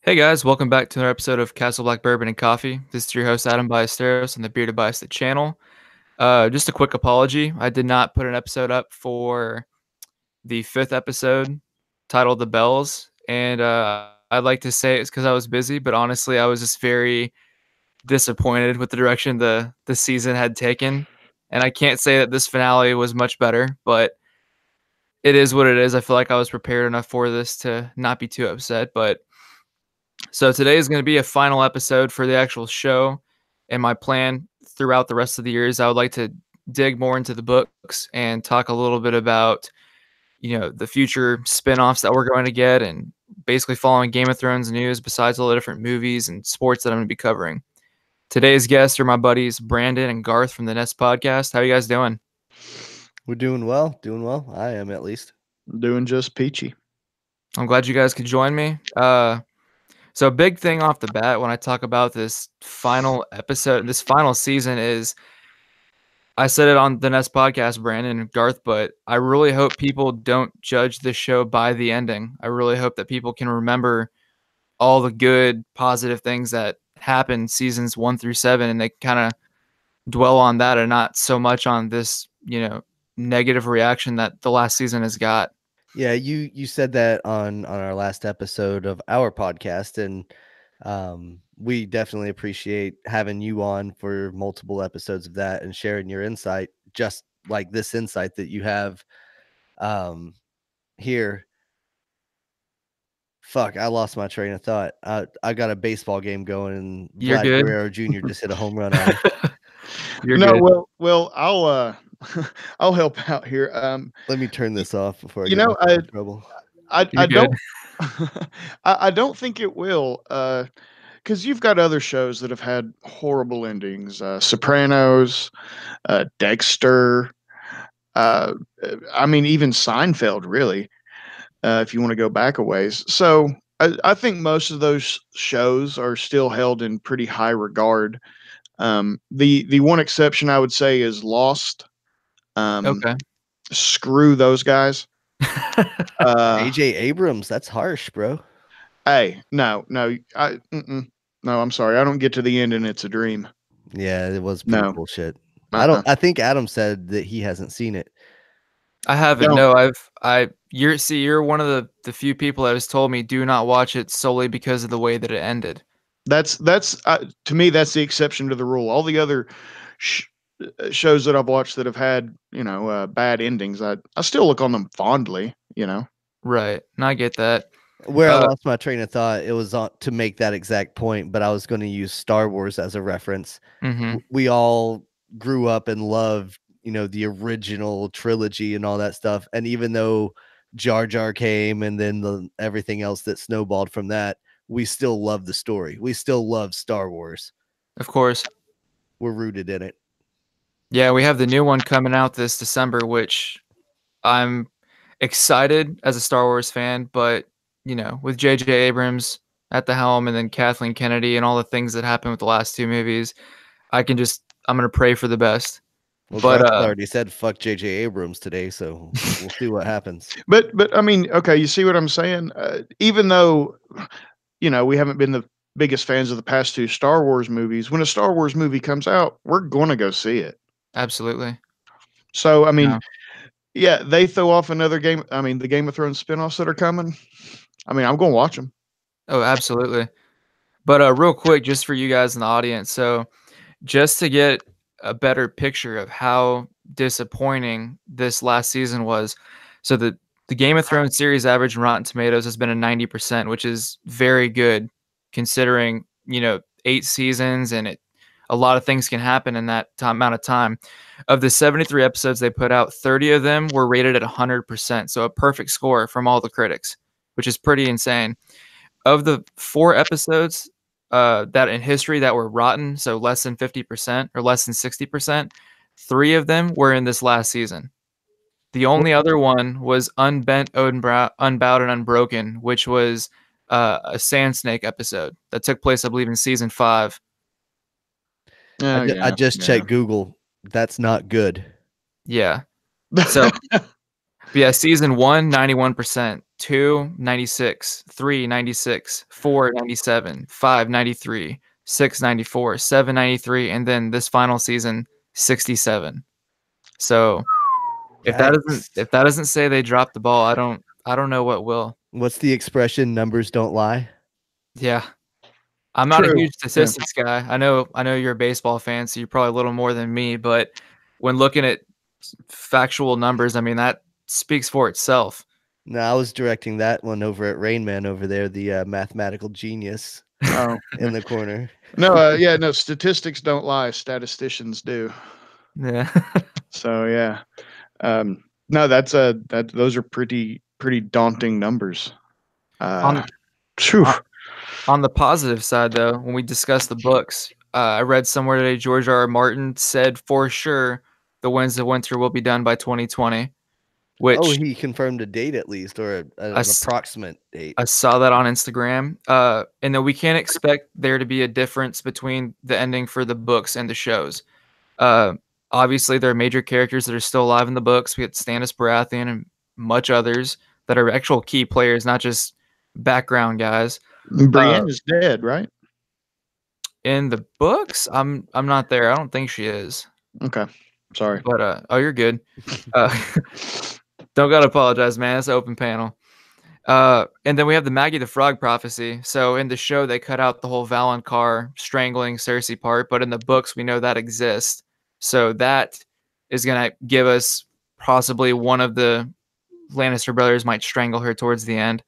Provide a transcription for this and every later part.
Hey guys, welcome back to another episode of Castle Black Bourbon and Coffee. This is your host Adam Ballesteros on the Bearded Ballested channel. Just a quick apology. I did not put an episode up for the fifth episode titled The Bells, and I'd like to say it's because I was busy, but honestly, I was just very disappointed with the direction the season had taken. And I can't say that this finale was much better, but it is what it is. I feel like I was prepared enough for this to not be too upset, but so today is going to be a final episode for the actual show, and my plan throughout the rest of the year is I would like to dig more into the books and talk a little bit about, the future spin-offs that we're going to get and basically following Game of Thrones news besides all the different movies and sports that I'm going to be covering. Today's guests are my buddies Brandon and Garth from the Nest Podcast. How you guys doing? We're doing well, doing well. I am at least. Doing just peachy. I'm glad you guys could join me. So a big thing off the bat when I talk about this final episode, this final season is I said it on the Nest podcast, Brandon and Garth, but I really hope people don't judge this show by the ending. I really hope that people can remember all the good, positive things that happened seasons 1 through 7, and they kind of dwell on that and not so much on this, negative reaction that the last season has got. Yeah, you said that on our last episode of our podcast, and we definitely appreciate having you on for multiple episodes of that and sharing your insight, just like this insight that you have here. Fuck, I lost my train of thought. I got a baseball game going, and You're Vlad good. Guerrero Jr. just hit a home run on me. You're No, good. well, I'll I'll help out here. Let me turn this off before I you get know, myself in trouble. I You're good. don't I don't think it will. Because you've got other shows that have had horrible endings. Sopranos, Dexter. Uh, I mean, even Seinfeld, really. If you want to go back a ways. So I think most of those shows are still held in pretty high regard. The one exception I would say is Lost. Um, Okay. Screw those guys. AJ Abrams, that's harsh, bro. Hey, no, no. I'm sorry, I don't get to the end and it's a dream. Yeah, it was pretty No, bullshit. uh-uh. I think Adam said that he hasn't seen it. I haven't. No, No, you're one of the few people that has told me do not watch it solely because of the way that it ended. that's to me that's the exception to the rule. All the other sh- shows that I've watched that have had bad endings, I still look on them fondly. Right. And I get that. Where I Uh, lost my train of thought, it was on to make that exact point, but I was going to use Star Wars as a reference. mhm. We all grew up and loved, the original trilogy and all that stuff. And even though Jar Jar came and then everything else that snowballed from that, we still love the story. We still love Star Wars. Of course. We're rooted in it. Yeah, we have the new one coming out this December, which I'm excited as a Star Wars fan, but with J.J. Abrams at the helm and then Kathleen Kennedy and all the things that happened with the last two movies, I'm gonna pray for the best. Well, But Garth already said fuck J.J. Abrams today, so we'll see what happens. But I mean, okay, you see what I'm saying? Even though we haven't been the biggest fans of the past two Star Wars movies, when a Star Wars movie comes out, we're going to go see it. absolutely. So, I mean, No. yeah, they throw off another game. I mean, the Game of Thrones spinoffs that are coming. I mean, I'm going to watch them. Oh, absolutely. But real quick, just for you guys in the audience, so just to get a better picture of how disappointing this last season was. So the Game of Thrones series average in Rotten Tomatoes has been a 90%, which is very good considering, 8 seasons and a lot of things can happen in that amount of time. Of the 73 episodes they put out, 30 of them were rated at 100%, so a perfect score from all the critics, which is pretty insane. Of the 4 episodes that in history that were rotten, so less than 50% or less than 60%, 3 of them were in this last season. The only other one was Unbent, Unbowed, and Unbroken, which was a Sand Snake episode that took place, I believe, in season 5. I just checked Google. That's not good. Yeah. So, yeah, season 1, 91%, 2, 96, 3, 96, 4, 97, 5, 93, 6, 94, 7, 93, and then this final season, 67. So Yikes. if that doesn't say they dropped the ball, I don't know what will. What's the expression? Numbers don't lie. Yeah. I'm not a True. huge statistics guy. I know you're a baseball fan, so you're probably a little more than me, but when looking at factual numbers, I mean that speaks for itself. No, I was directing that one over at Rain Man over there, the mathematical genius Oh, in the corner. no, yeah, no. Statistics don't lie. Statisticians do. Yeah. So yeah, no, that those are pretty daunting numbers. on Phew. on on the positive side though, when we discuss the books, I read somewhere today George R. R. Martin said for sure The Winds of Winter will be done by 2020, Oh, which he confirmed a date at least, or I, an s- approximate date. I saw that on Instagram. And then we can't expect there to be a difference between the ending for the books and the shows. Uh, Obviously, there are major characters that are still alive in the books. We got Stannis Baratheon and much others that are actual key players, not just background guys. Brienne is dead, right? In the books, I'm not there. I don't think she is. Okay, sorry. But oh, you're good. Uh, don't gotta apologize, man. It's an open panel. And then we have the Maggie the Frog prophecy. So in the show, they cut out the whole Valonqar strangling Cersei part, but in the books, we know that exists. So that is gonna give us possibly one of the Lannister brothers might strangle her towards the end.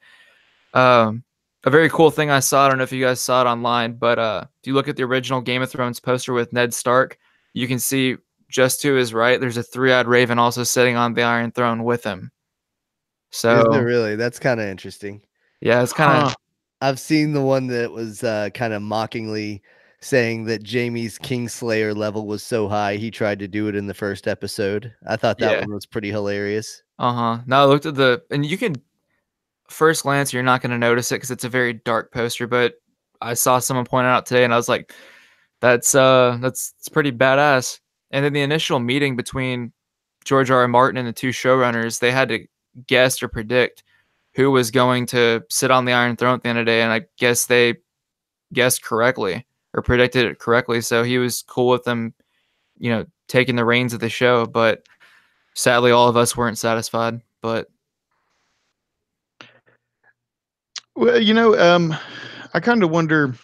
Um, a very cool thing I saw. I don't know if you guys saw it online, but if you look at the original Game of Thrones poster with Ned Stark, you can see just to his right, there's a three-eyed raven also sitting on the Iron Throne with him. Is there So really? That's kind of interesting. yeah, it's kind of Huh. I've seen the one that was kind of mockingly saying that Jamie's Kingslayer level was so high he tried to do it in the first episode. I thought that yeah. one was pretty hilarious. Now I looked at and you can first glance you're not going to notice it because it's a very dark poster, but I saw someone point it out today, and I was like, that's it's pretty badass. And then the initial meeting between George R. R. Martin and the two showrunners, they had to guess or predict who was going to sit on the Iron Throne at the end of the day, and I guess they guessed correctly or predicted it correctly. So he was cool with them, taking the reins of the show. But sadly, all of us weren't satisfied. But Well, I kind of wonder,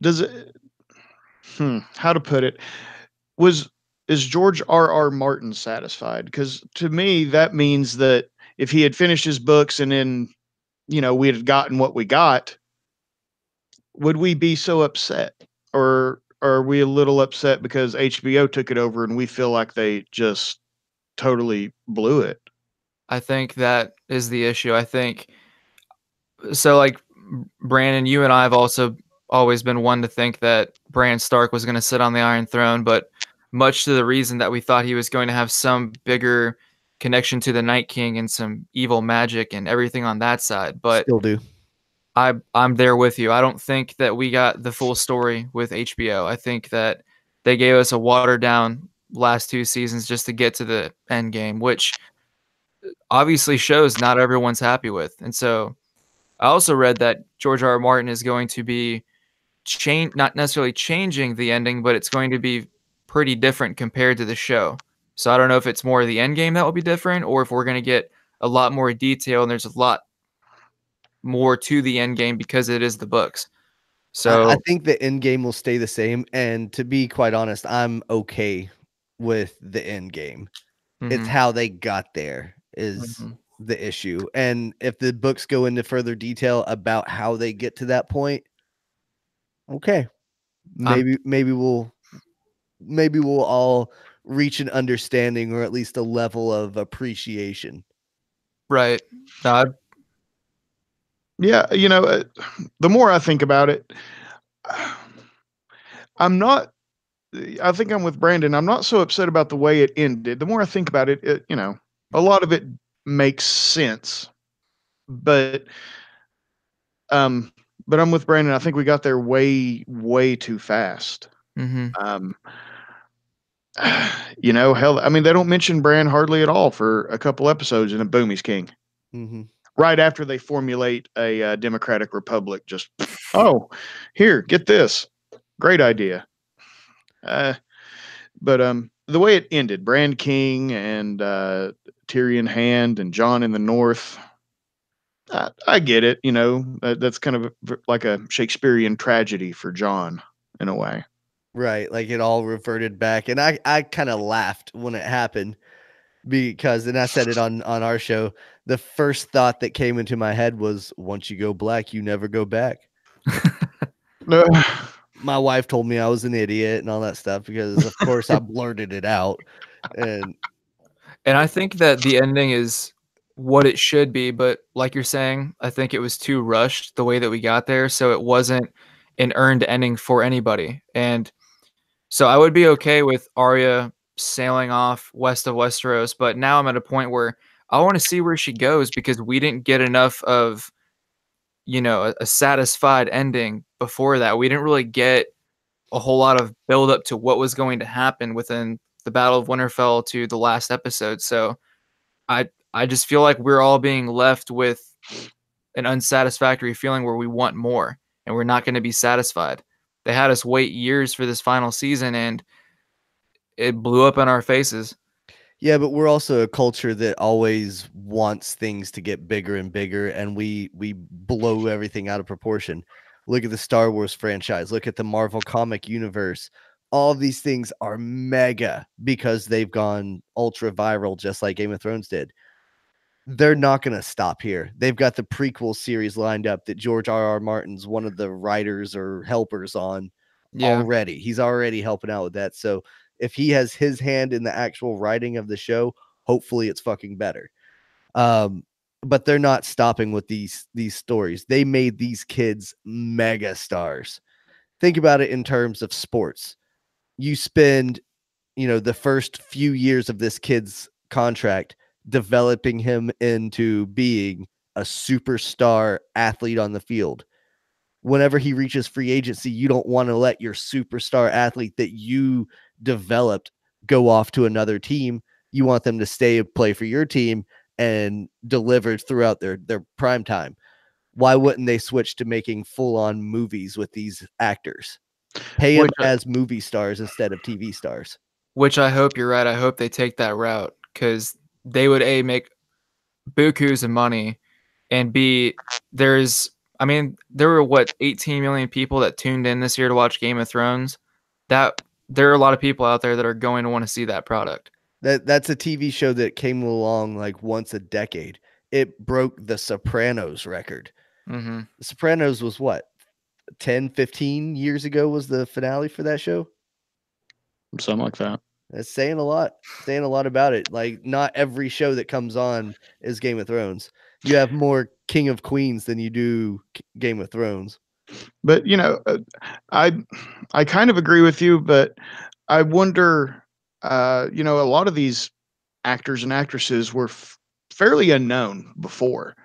does it? How to put it? Was is George R. R. Martin satisfied? Because to me, that means that if he had finished his books and then we had gotten what we got, would we be so upset, or are we a little upset because HBO took it over and we feel like they just totally blew it? I think that is the issue. I think so. Like Brandon, you and I have also always been one to think that Bran Stark was going to sit on the Iron Throne, but much to the reason that we thought he was going to have some bigger connection to the Night King and some evil magic and everything on that side. But Still do. I'm there with you. I don't think that we got the full story with HBO. I think that they gave us a watered down last two seasons just to get to the end game, which obviously shows not everyone's happy with. And so I also read that George R. R. Martin is going to be not necessarily changing the ending, but it's going to be pretty different compared to the show. So I don't know if it's more the end game that will be different, or if we're going to get a lot more detail and there's a lot more to the end game because it is the books. I So think the end game will stay the same. And to be quite honest, I'm okay with the end game. It's mhm, how they got there is mhm. the issue. And if the books go into further detail about how they get to that point, okay. I'm Maybe we'll all reach an understanding or at least a level of appreciation. right. No, Yeah, the more I think about it, I'm not. I think I'm with Brandon. I'm not so upset about the way it ended. The more I think about it, a lot of it makes sense. But um, but I'm with Brandon. I think we got there way, way too fast. mhm. Um, hell, I mean, they don't mention Bran hardly at all for a couple episodes, and then boom, he's king. right after they formulate a democratic republic. Just, oh, here, get this. Great idea. But the way it ended, Brand King and Tyrion Hand and John in the North, I get it. That's kind of like a Shakespearean tragedy for John in a way. Right, like it all reverted back, and I kind of laughed when it happened because, and I said it on our show. The first thought that came into my head was, "Once you go black, you never go back." No. My wife told me I was an idiot and all that stuff because, of course, I blurted it out, and I think that the ending is what it should be, but like you're saying, I think it was too rushed the way that we got there, so it wasn't an earned ending for anybody. And so I would be okay with Arya sailing off west of Westeros, but now I'm at a point where I want to see where she goes because we didn't get enough of, a satisfied ending before that. We didn't really get a whole lot of build up to what was going to happen within the Battle of Winterfell to the last episode. So I just feel like we're all being left with an unsatisfactory feeling where we want more and we're not going to be satisfied. They had us wait years for this final season and it blew up in our faces. yeah, but we're also a culture that always wants things to get bigger and bigger, and we blow everything out of proportion. Look at the Star Wars franchise. Look at the Marvel comic universe. All of these things are mega because they've gone ultra viral, just like Game of Thrones did. They're not going to stop here. They've got the prequel series lined up that George R.R. Martin's one of the writers or helpers on Yeah. already. He's already helping out with that. So if he has his hand in the actual writing of the show, hopefully it's fucking better. But they're not stopping with these stories. They made these kids mega stars. Think about it in terms of sports. You spend, the first few years of this kid's contract developing him into being a superstar athlete on the field. Whenever he reaches free agency, you don't want to let your superstar athlete that you developed go off to another team. You want them to stay and play for your team and deliver throughout their prime time. Why wouldn't they switch to making full-on movies with these actors? Pay them as movie stars instead of TV stars. Which I hope you're right. I hope they take that route because they would make bukus of money, and B, there were 18 million people that tuned in this year to watch Game of Thrones. That there are a lot of people out there that are going to want to see that product. That's a TV show that came along like once a decade. It broke the Sopranos record. Mm-hmm. The Sopranos was what, 10, 15 years ago was the finale for that show? Something like that. That's saying a lot about it. Like, not every show that comes on is Game of Thrones. You have more King of Queens than you do Game of Thrones. But I kind of agree with you, but I wonder, a lot of these actors and actresses were fairly unknown before.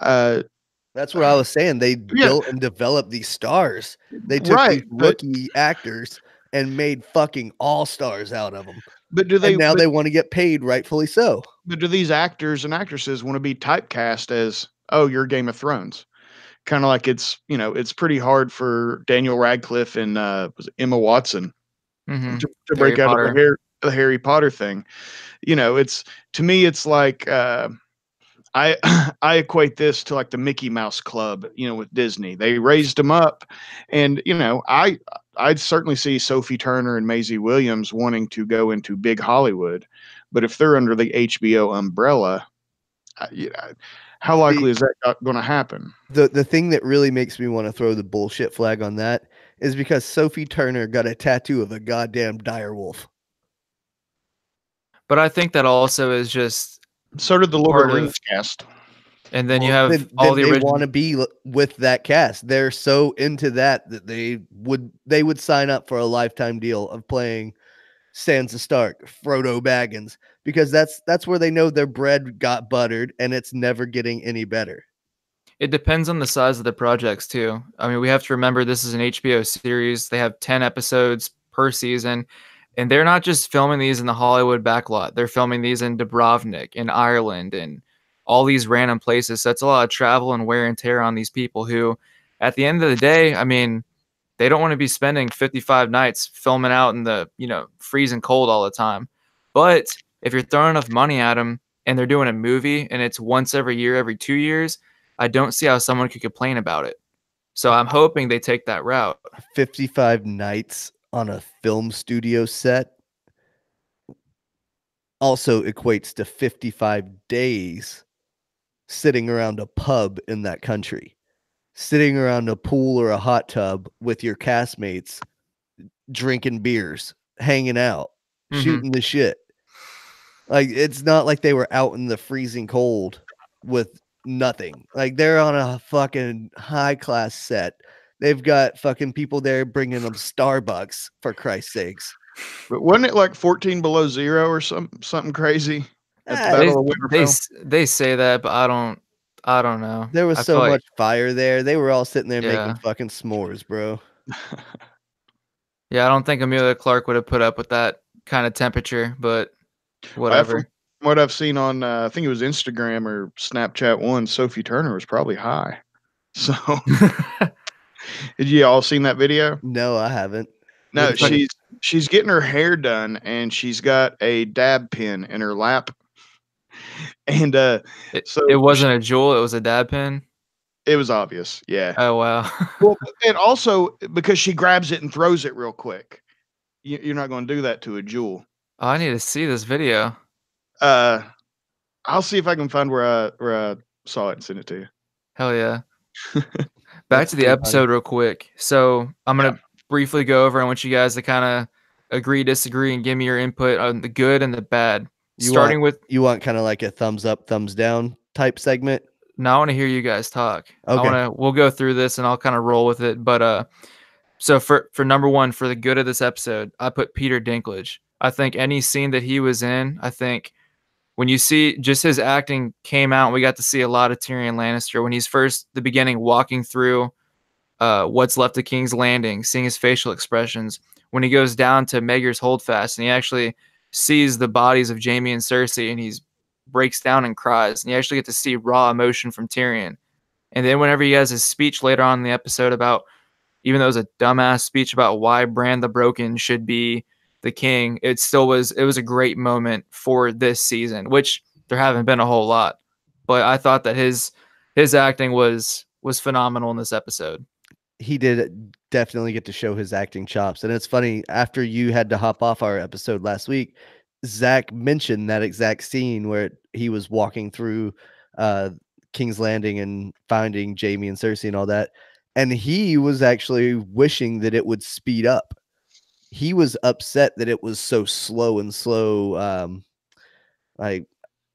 That's what I was saying. They built and developed these stars. They took these rookie actors and made fucking all-stars out of them. But now they want to get paid, rightfully so. But do these actors and actresses want to be typecast as, oh, you're Game of Thrones? Kind of like it's pretty hard for Daniel Radcliffe and was it Emma Watson to break out of the Harry Potter thing. To me, it's like I I equate this to like the Mickey Mouse Club, with Disney. They raised them up, and I'd certainly see Sophie Turner and Maisie Williams wanting to go into big Hollywood, but if they're under the HBO umbrella, how likely is that going to happen? The thing that really makes me want to throw the bullshit flag on that is because Sophie Turner got a tattoo of a goddamn direwolf. But I think that also is just so did the Lord of the Rings cast. And then you have all the original. They want to be with that cast. They're so into that they would sign up for a lifetime deal of playing Sansa Stark, Frodo Baggins, because that's where they know their bread got buttered and it's never getting any better. It depends on the size of the projects too. I mean, we have to remember this is an HBO series. They have 10 episodes per season, and they're not just filming these in the Hollywood backlot. They're filming these in Dubrovnik, in Ireland, and all these random places. So that's a lot of travel and wear and tear on these people who, at the end of the day, I mean, they don't want to be spending 55 nights filming out in the, freezing cold all the time. But if you're throwing enough money at them and they're doing a movie and it's once every year, every 2 years, I don't see how someone could complain about it. So I'm hoping they take that route. 55 nights on a film studio set also equates to 55 days sitting around a pub in that country, sitting around a pool or a hot tub with your castmates, drinking beers, hanging out, shooting the shit. Like, it's not like they were out in the freezing cold with nothing. Like, they're on a fucking high class set. They've got fucking people there bringing them Starbucks, for Christ's sakes. But wasn't it like 14 below zero or something crazy at the Battle of Winterfell? They say that, but I don't know. There was I so feel much fire there. They were all sitting there Yeah. making fucking s'mores, bro. Yeah, I don't think Amelia Clark would have put up with that kind of temperature, but whatever. From what I've seen on, I think it was Instagram or Snapchat one, Sophie Turner was probably high. So, did you all seen that video? No, I haven't. No, What is it? she's getting her hair done and she's got a dab pen in her lap. And it wasn't a jewel, it was a dab pen. It was obvious, yeah. Oh wow. Well, and also because she grabs it and throws it real quick. You're not going to do that to a jewel. Oh, I need to see this video. I'll see if I can find where I saw it and send it to you. Hell yeah. Back to the episode real quick. So I'm gonna briefly go over. I want you guys to kind of agree, disagree, and give me your input on the good and the bad. You want kind of like a thumbs up, thumbs down type segment? No, I want to hear you guys talk. Okay. We'll go through this and I'll kind of roll with it. But so for number one, for the good of this episode, I put Peter Dinklage. I think any scene that he was in, I think when you see just his acting came out, and we got to see a lot of Tyrion Lannister when he's first the beginning walking through what's left of King's Landing, seeing his facial expressions. When he goes down to Maegor's Holdfast and he actually sees the bodies of Jaime and Cersei and he breaks down and cries, and you actually get to see raw emotion from Tyrion. And then whenever he has his speech later on in the episode about, even though it was a dumbass speech about why Bran the Broken should be the king, it was a great moment for this season, which there haven't been a whole lot. But I thought that his acting was phenomenal in this episode. He did definitely get to show his acting chops. And it's funny, after you had to hop off our episode last week, Zach mentioned that exact scene where he was walking through King's Landing and finding Jaime and Cersei and all that. And he was actually wishing that it would speed up. He was upset that it was so slow, like,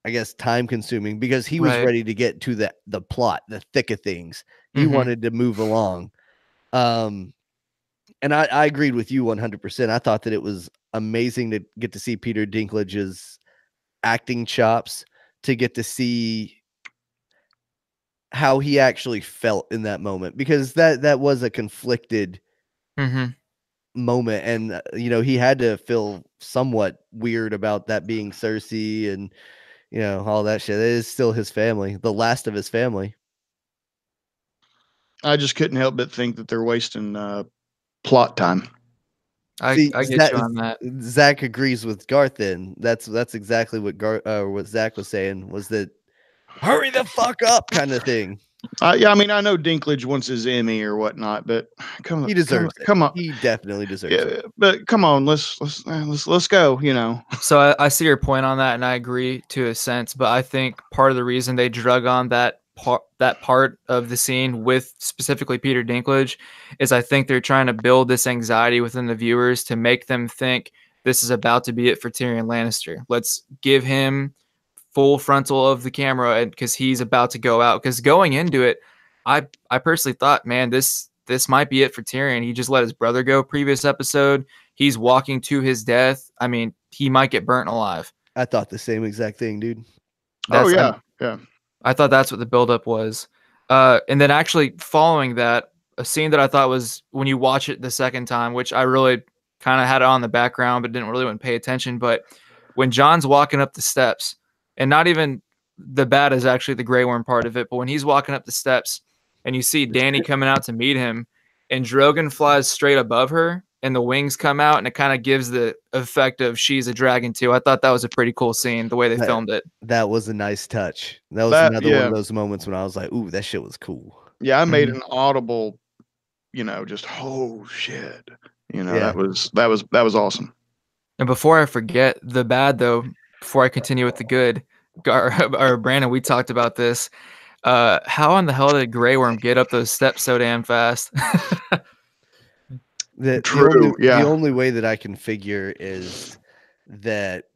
I guess, time consuming, because he was ready to get to the plot, the thick of things. He wanted to move along. And I agreed with you 100%. I thought that it was amazing to get to see Peter Dinklage's acting chops, to get to see how he actually felt in that moment, because that was a conflicted moment. And, he had to feel somewhat weird about that being Cersei and, all that shit. It is still his family, the last of his family. I just couldn't help but think that they're wasting plot time. I get you on that. Zach agrees with Garth. Then that's exactly what what Zach was saying, was that hurry the fuck up kind of thing. Yeah, I mean, I know Dinklage wants his Emmy or whatnot, but he deserves it. Come on, he definitely deserves it. But come on, let's go. So I see your point on that, and I agree to a sense. But I think part of the reason they drug on that part of the scene with specifically Peter Dinklage is I think they're trying to build this anxiety within the viewers to make them think this is about to be it for Tyrion Lannister. Let's give him full frontal of the camera because he's about to go out. Because going into it, I personally thought, man, this might be it for Tyrion. He just let his brother go previous episode. He's walking to his death. I mean, he might get burnt alive. I thought the same exact thing, dude. Yeah. I thought that's what the buildup was. And then actually following that, a scene that I thought was, when you watch it the second time, which I really kind of had it on the background but didn't really want to pay attention, but when John's walking up the steps, and not even the bad is actually the Grey Worm part of it. But when he's walking up the steps and you see Danny coming out to meet him, and Drogon flies straight above her, and the wings come out, and it kind of gives the effect of she's a dragon too. I thought that was a pretty cool scene, the way they filmed it. That was a nice touch. That was another one Yeah. of those moments when I was like, "Ooh, that shit was cool." Yeah, I made an audible, just oh shit. Yeah. That was awesome. And before I forget, the bad though, before I continue with the good, or Brandon, we talked about this. How in the hell did Grey Worm get up those steps so damn fast? The only way that I can figure is that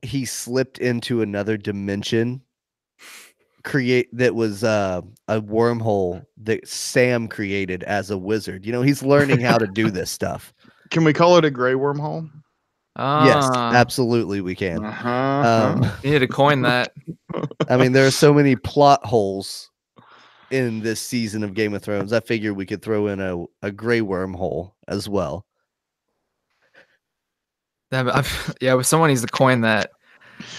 he slipped into another dimension that was a wormhole that Sam created as a wizard. He's learning how to do this stuff. Can we call it a gray wormhole? Yes, absolutely we can. You need to coin that. I mean, there are so many plot holes in this season of Game of Thrones. I figure we could throw in a gray wormhole as well. Yeah, someone needs to coin that.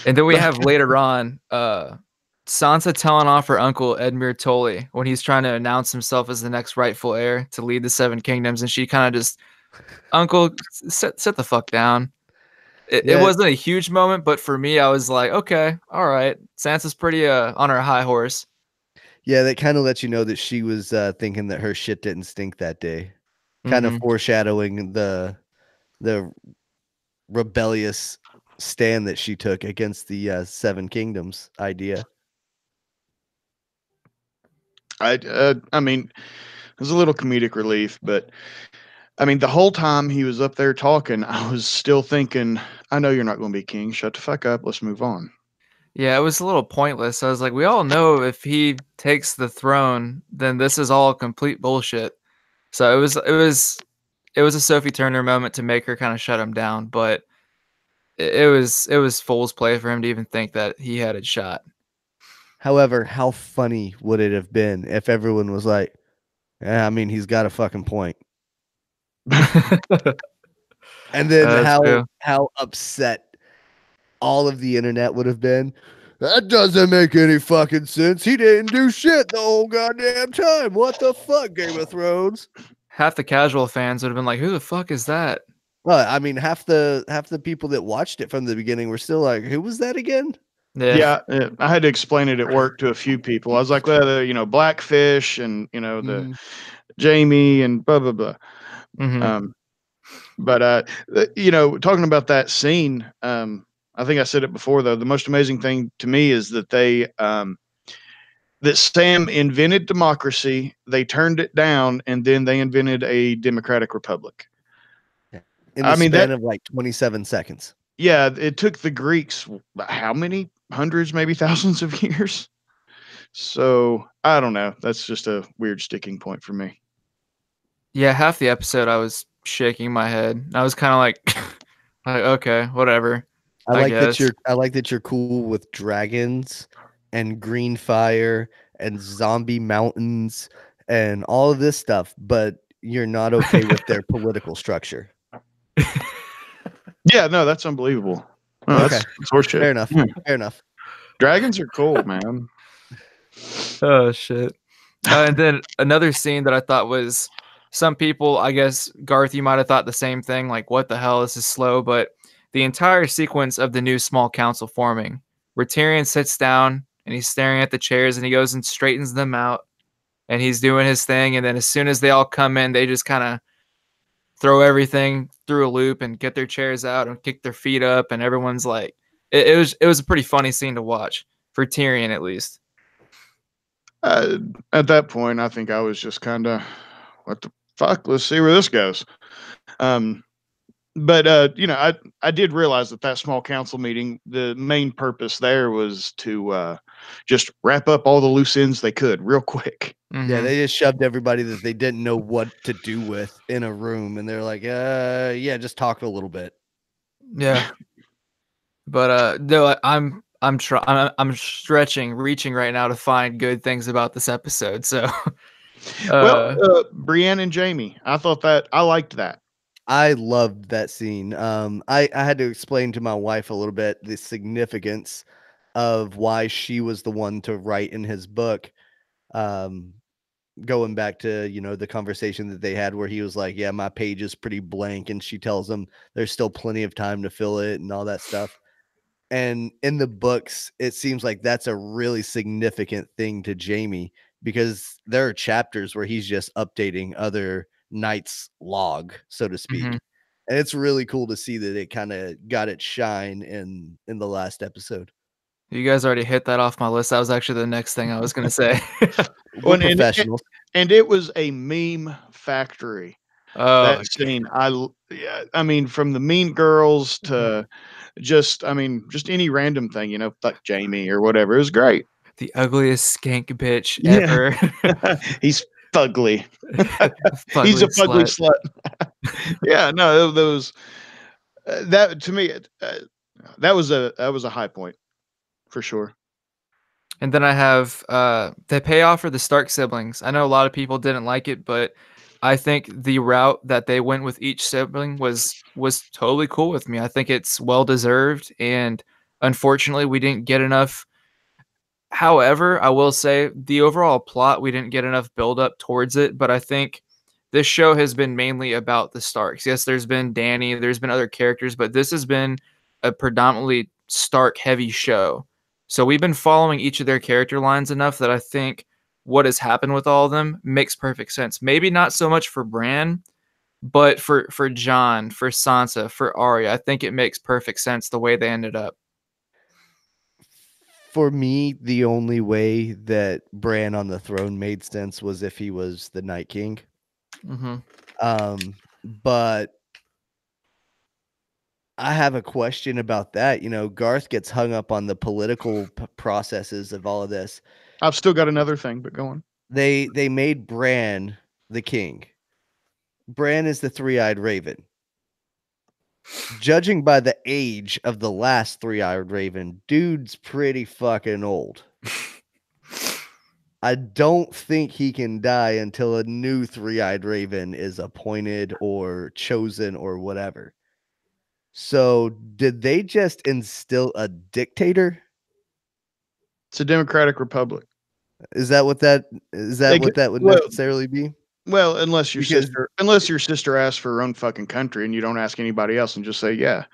And then we have later on Sansa telling off her uncle Edmure Tully when he's trying to announce himself as the next rightful heir to lead the Seven Kingdoms, and she kind of just, "Uncle, sit the fuck down." It wasn't a huge moment, but for me, I was like, okay, all right, Sansa's pretty on her high horse. Yeah, that kind of lets you know that she was thinking that her shit didn't stink that day, kind of foreshadowing the rebellious stand that she took against the Seven Kingdoms idea. I mean, it was a little comedic relief, but I mean, the whole time he was up there talking, I was still thinking, I know you're not going to be king. Shut the fuck up. Let's move on. Yeah, it was a little pointless. I was like, we all know if he takes the throne, then this is all complete bullshit. So it was a Sophie Turner moment to make her kind of shut him down, but it was fool's play for him to even think that he had a shot. However, how funny would it have been if everyone was like, I mean, he's got a fucking point. And then how upset all of the internet would have been. That doesn't make any fucking sense. He didn't do shit the whole goddamn time. What the fuck, Game of Thrones? Half the casual fans would have been like, who the fuck is that? Well, I mean, half the people that watched it from the beginning were still like, who was that again? Yeah, I had to explain it at work to a few people. I was like, well, Blackfish and, the Jamie and blah, blah, blah. But talking about that scene, I think I said it before, though. The most amazing thing to me is that that Sam invented democracy, they turned it down, and then they invented a democratic republic. In the span of like 27 seconds. Yeah, it took the Greeks how many hundreds, maybe thousands of years? So I don't know. That's just a weird sticking point for me. Yeah, half the episode I was shaking my head. I was kind of like, okay, whatever. I like that you're cool with dragons and green fire and zombie mountains and all of this stuff, but you're not okay with their political structure. Yeah, no, that's unbelievable. No, okay, that's horseshit. Fair enough. Fair enough. Dragons are cool, man. Oh shit! And then another scene that I thought was, some people, I guess Garth, you might have thought the same thing. Like, what the hell? This is slow. But the entire sequence of the new small council forming, where Tyrion sits down and he's staring at the chairs and he goes and straightens them out, and he's doing his thing. And then as soon as they all come in, they just kind of throw everything through a loop and get their chairs out and kick their feet up, and everyone's like, it was a pretty funny scene to watch for Tyrion, at least. At that point, I think I was just kind of, what the fuck? Let's see where this goes. But I did realize that small council meeting, the main purpose there was to just wrap up all the loose ends they could real quick. Yeah, they just shoved everybody that they didn't know what to do with in a room, and they're like, yeah, just talk a little bit. Yeah. But no, I'm stretching, reaching right now to find good things about this episode. So Brienne and Jamie, I liked that. I loved that scene. I had to explain to my wife a little bit the significance of why she was the one to write in his book. Um, Going back to, the conversation that they had where he was like, yeah, my page is pretty blank. And she tells him there's still plenty of time to fill it and all that stuff. And in the books, it seems like that's a really significant thing to Jamie because there are chapters where he's just updating other knights' log, so to Mhm. speak. And it's really cool to see that it kind of got its shine in the last episode. You guys already hit that off my list. That was actually the next thing I was gonna say. We're Well, professionals. and it was a meme factory. Oh, That scene, yeah, I mean, from the Mean Girls to just any random thing, like Jamie or whatever. It was great. the ugliest skank bitch Yeah. ever. He's fugly. He's Fugly a fugly slut. slut. Yeah, no, those that to me, that was a high point for sure. And then I have the payoff for the Stark siblings. I know a lot of people didn't like it, but I think the route that they went with each sibling was totally cool with me. I think it's well deserved, and unfortunately, we didn't get enough. However, I will say the overall plot we didn't get enough build up towards it, but I think this show has been mainly about the Starks. Yes, there's been Danny, there's been other characters, but this has been a predominantly Stark heavy show. So we've been following each of their character lines enough that I think what has happened with all of them makes perfect sense. Maybe not so much for Bran, but for Jon, for Sansa, for Arya, I think it makes perfect sense the way they ended up. For me, the only way that Bran on the throne made sense was if he was the Night King. Hmm. But I have a question about that. Garth gets hung up on the political processes of all of this. I've still got another thing, but go on. They made Bran the king. Bran is the three-eyed raven. Judging by the age of the last three-eyed raven, dude's pretty fucking old. I don't think he can die until a new three-eyed raven is appointed or chosen or whatever. So, did they just instill a dictator? It's a democratic republic. Is that what that They could, would well, necessarily be? well, unless Because your sister asks for her own fucking country and you don't ask anybody else and just say yeah.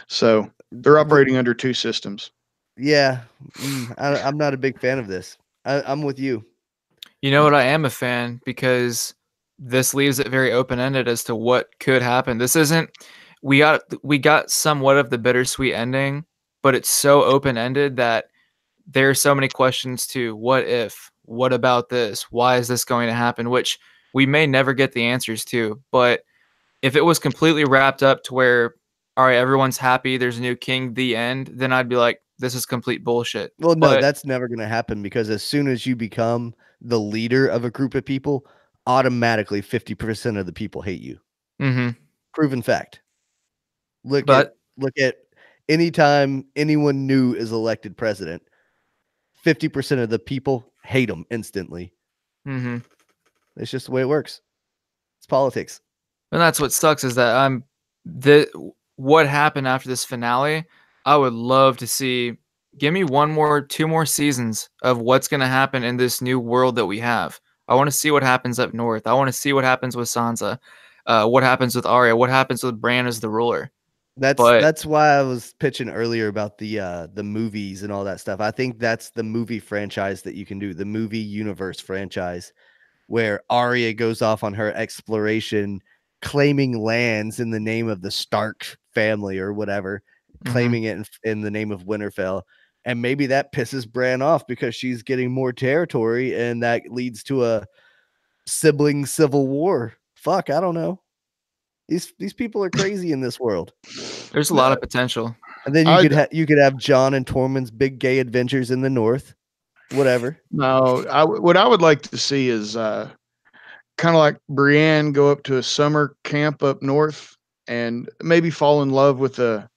So they're operating under two systems. yeah, I'm not a big fan of this. I'm with you. You know what? I am a fan because this leaves it very open ended as to what could happen. This isn't we got somewhat of the bittersweet ending, but it's so open ended that there are so many questions to what if, what about this, why is this going to happen, which we may never get the answers to. But if it was completely wrapped up to where all right, everyone's happy, there's a new king, the end, then I'd be like, this is complete bullshit. Well, no, But that's never going to happen because as soon as you become the leader of a group of people, automatically 50% of the people hate you. mhm. Proven fact. Look at But anytime anyone new is elected president, 50% of the people hate them instantly. mhm. It's just the way it works. It's politics. And that's what sucks is that the what happened after this finale. I would love to see. Give me two more seasons of what's going to happen in this new world that we have. I want to see what happens up north. I want to see what happens with Sansa, what happens with Arya, what happens with Bran as the ruler. But That's why I was pitching earlier about the movies and all that stuff. I think that's the movie franchise that you can do, the movie universe franchise, where Arya goes off on her exploration, claiming lands in the name of the Stark family or whatever, mhm. claiming it in the name of Winterfell. And maybe that pisses Bran off because she's getting more territory and that leads to a sibling civil war. Fuck, I don't know. These people are crazy in this world. There's a lot No, of potential. And then I you could have John and Tormund's big gay adventures in the north. Whatever. no. What I would like to see is kind of like Brienne go up to a summer camp up north and maybe fall in love with a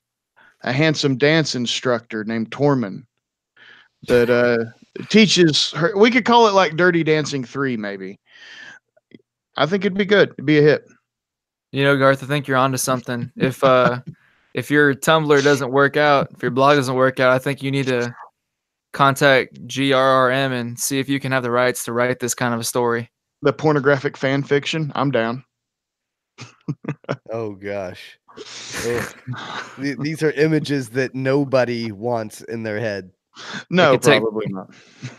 handsome dance instructor named Tormund that teaches her. We could call it like Dirty Dancing 3, maybe. I think it'd be good. It'd be a hit. You know, Garth, I think you're onto something. If your Tumblr doesn't work out, if your blog doesn't work out, I think you need to contact GRRM and see if you can have the rights to write this kind of a story. The pornographic fan fiction, I'm down. Oh gosh. Ugh. These are images that nobody wants in their head. No, could take- probably not.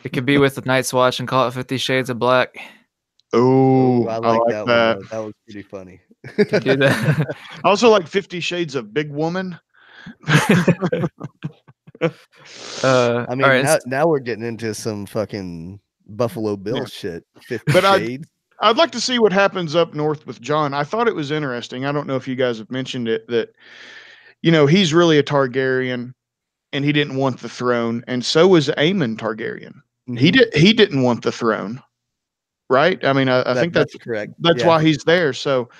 It could be with the Night's Watch and call it 50 Shades of Black. Oh, I I like like that one that. though. That was pretty funny. Could do that. I also like 50 Shades of Big Woman. I all mean, right, now we're getting into some fucking Buffalo Bill Yeah. shit. 50 But Shades. I'd like to see what happens up north with John. I thought it was interesting. I don't know if you guys have mentioned it, that, he's really a Targaryen and he didn't want the throne. And so was Aemon Targaryen. Mhm. He didn't want the throne. Right. I mean, I think That's correct. that's Yeah. why he's there. So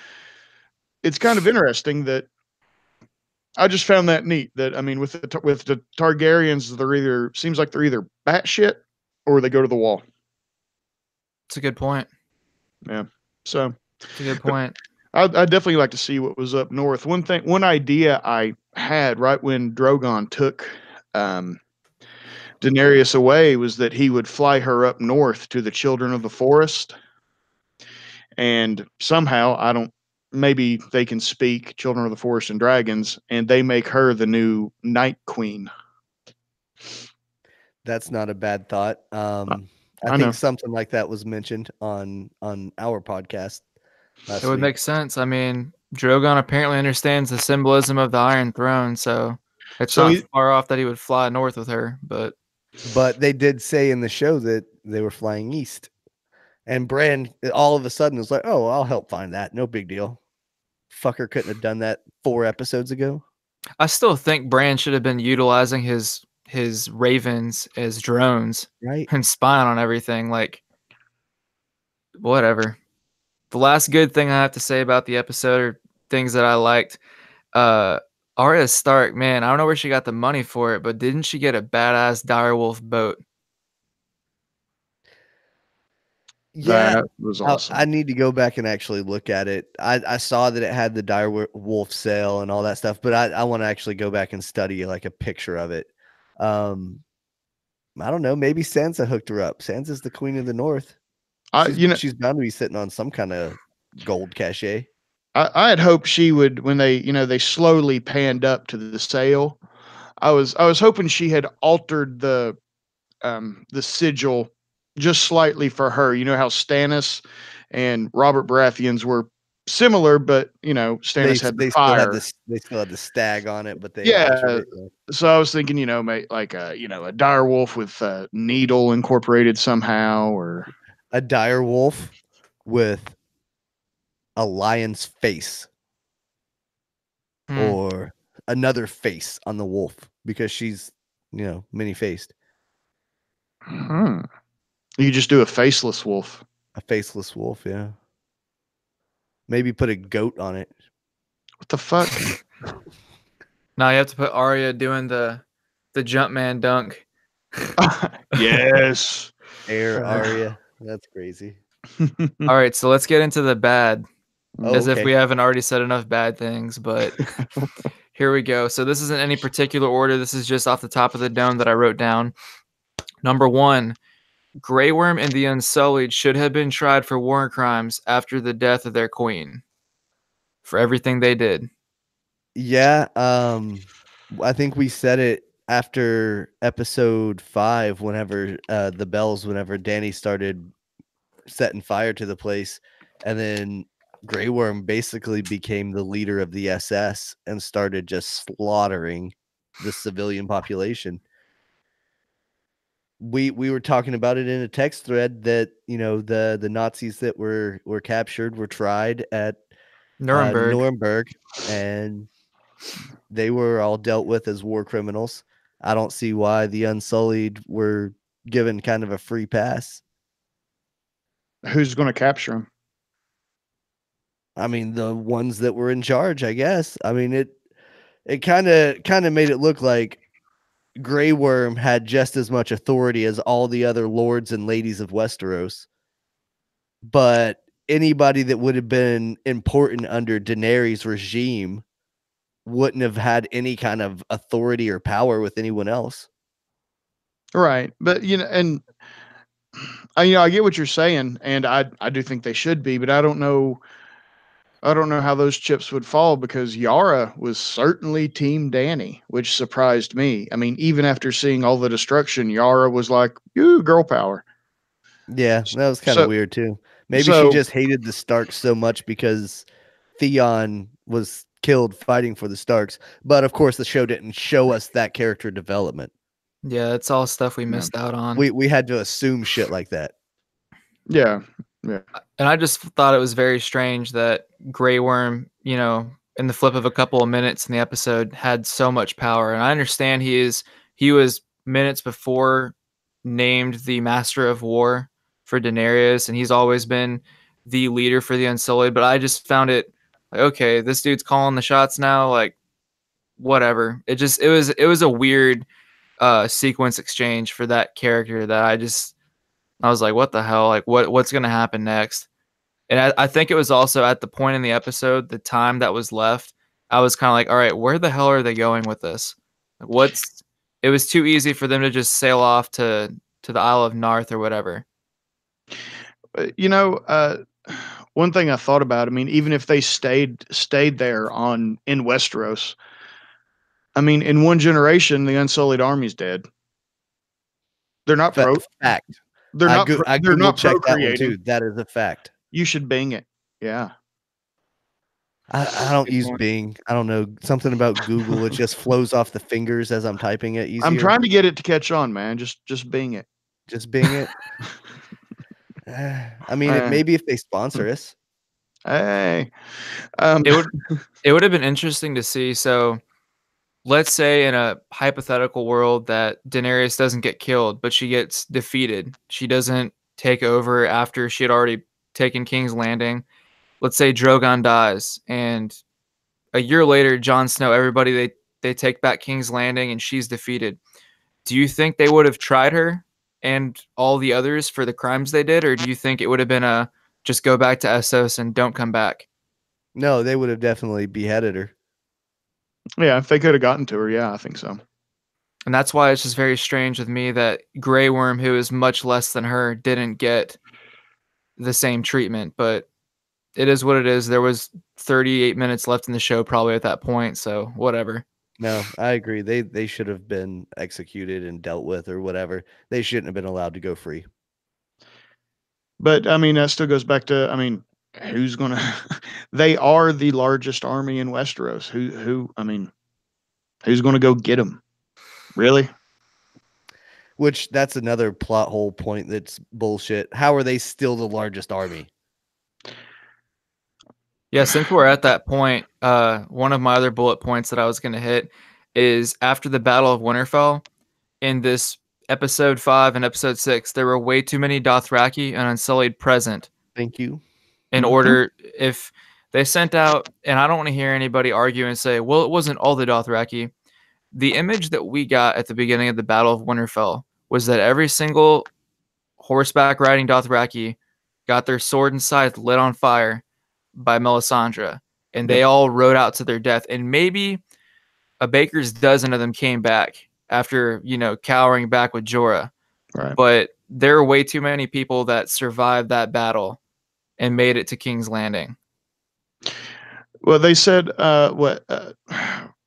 it's kind of interesting that I just found that neat that, I mean, with the Targaryens, seems like they're either batshit or they go to the wall. it's a good point. Yeah. So It's a good point. I'd definitely like to see what was up north. One idea I had right when Drogon took Daenerys away was that he would fly her up north to the Children of the Forest, and somehow maybe they can speak Children of the Forest and dragons, and they make her the new Night Queen. That's not a bad thought. I I think know. something like that was mentioned on our podcast last It would week. make sense. I mean, Drogon apparently understands the symbolism of the Iron Throne, so it's So not far off that he would fly north with her. But But they did say in the show that they were flying east. And Bran all of a sudden was like, "Oh, I'll help find that. No big deal." Fucker couldn't have done that 4 episodes ago. I still think Bran should have been utilizing his ravens as drones Right? and spying on everything. Like, whatever. The last good thing I have to say about the episode are things that I liked. Arya Stark, man, I don't know where she got the money for it, but didn't she get a badass direwolf boat? Yeah. that was awesome. I need to go back and actually look at it. I saw that it had the dire wolf sail and all that stuff, but I want to actually go back and study like a picture of it. I don't know. Maybe Sansa hooked her up. Sansa's the queen of the north. She's bound to be sitting on some kind of gold cachet. I had hoped she would, when they slowly panned up to the sail. I was hoping she had altered the sigil just slightly for her. You know how Stannis and Robert Baratheon's were similar, but Stannis had the fire. They still had the stag on it, but they Yeah. altered it. So I was thinking, like a dire wolf with a needle incorporated somehow, or A dire wolf with a lion's face or another face on the wolf because she's, many faced. You just do a faceless wolf. A faceless wolf, yeah. Maybe put a goat on it. What the fuck? Now you have to put Arya doing the Jumpman dunk. Yes. Air Arya. That's crazy. All right, so let's get into the bad. As if Okay. we haven't already said enough bad things, but here we go. So this isn't any particular order. This is just off the top of the dome that I wrote down. Number 1, Grey Worm and the Unsullied should have been tried for war crimes after the death of their queen. For everything they did. Yeah, I think we said it after episode 5 whenever whenever Danny started setting fire to the place, and then Grey Worm basically became the leader of the SS and started just slaughtering the civilian population. We were talking about it in a text thread that the Nazis that were captured were tried at Nuremberg, and they were all dealt with as war criminals. I don't see why the Unsullied were given kind of a free pass. Who's going to capture him? I mean, the ones that were in charge, I guess. I mean, it kind of made it look like Grey Worm had just as much authority as all the other lords and ladies of Westeros. But anybody that would have been important under Daenerys' regime wouldn't have had any kind of authority or power with anyone else. Right. But and I get what you're saying, and I do think they should be, but I don't know how those chips would fall because Yara was certainly Team Danny, which surprised me. I mean, even after seeing all the destruction, Yara was like, "Ooh, girl power." Yeah, that was kind of So, weird too. Maybe she so just hated the Starks so much because Theon was killed fighting for the Starks. But of course, the show didn't show us that character development. Yeah, it's all stuff we yeah, missed out on. We had to assume shit like that. yeah, yeah. And I just thought it was very strange that Grey Worm, in the flip of a couple of minutes in the episode, had so much power. And I understand he was minutes before named the Master of War for Daenerys, and he's always been the leader for the Unsullied. But I just found it like, okay, this dude's calling the shots now. Like, whatever. It was a weird sequence exchange for that character that I was like, what the hell? Like, what's gonna happen next? And I think it was also at the point in the episode, the time that was left, I was kind of like, all right, where the hell are they going with this? Like, it was too easy for them to just sail off to the Isle of Narth or whatever. You know, one thing I thought about. I mean, even if they stayed there in Westeros, I mean, in one generation, the Unsullied Army's dead. They're not pro. Fact. They're I not. They're Google not checked that one procreating. too. That is a fact. You should Bing it. Yeah. I don't Good use point. Bing. I don't know something about Google. It just flows off the fingers as I'm typing it I'm easier. trying to get it to catch on, man. Just Bing it. Just Bing it. I mean, maybe if they sponsor us. Hey. It would have been interesting to see. So let's say in a hypothetical world that Daenerys doesn't get killed, but she gets defeated. She doesn't take over after she had already taken King's Landing. Let's say Drogon dies, and a year later, Jon Snow, everybody they take back King's Landing, and she's defeated. Do you think they would have tried her and all the others for the crimes they did, or do you think it would have been a just go back to Essos and don't come back? No, they would have definitely beheaded her. Yeah, if they could have gotten to her, yeah, I think so. And that's why it's just very strange with me that Grey Worm, who is much less than her, didn't get the same treatment. But it is what it is. There was 38 minutes left in the show probably at that point, so whatever. No, I agree. They should have been executed and dealt with or whatever. They shouldn't have been allowed to go free. But I mean, that still goes back to, I mean, who's gonna? They are the largest army in Westeros. I mean, who's gonna go get them? Really? Which that's another plot hole point that's bullshit. How are they still the largest army? Yeah, since we're at that point, one of my other bullet points that I was going to hit is after the Battle of Winterfell, in this episode 5 and episode 6, there were way too many Dothraki and Unsullied present Thank you. in order, if they sent out, and I don't want to hear anybody argue and say, well, it wasn't all the Dothraki. The image that we got at the beginning of the Battle of Winterfell was that every single horseback riding Dothraki got their sword and scythe lit on fire by Melisandre, and they Yep. all rode out to their death. And maybe a baker's dozen of them came back after, cowering back with Jorah. Right. But there are way too many people that survived that battle and made it to King's Landing. Well, they said, what?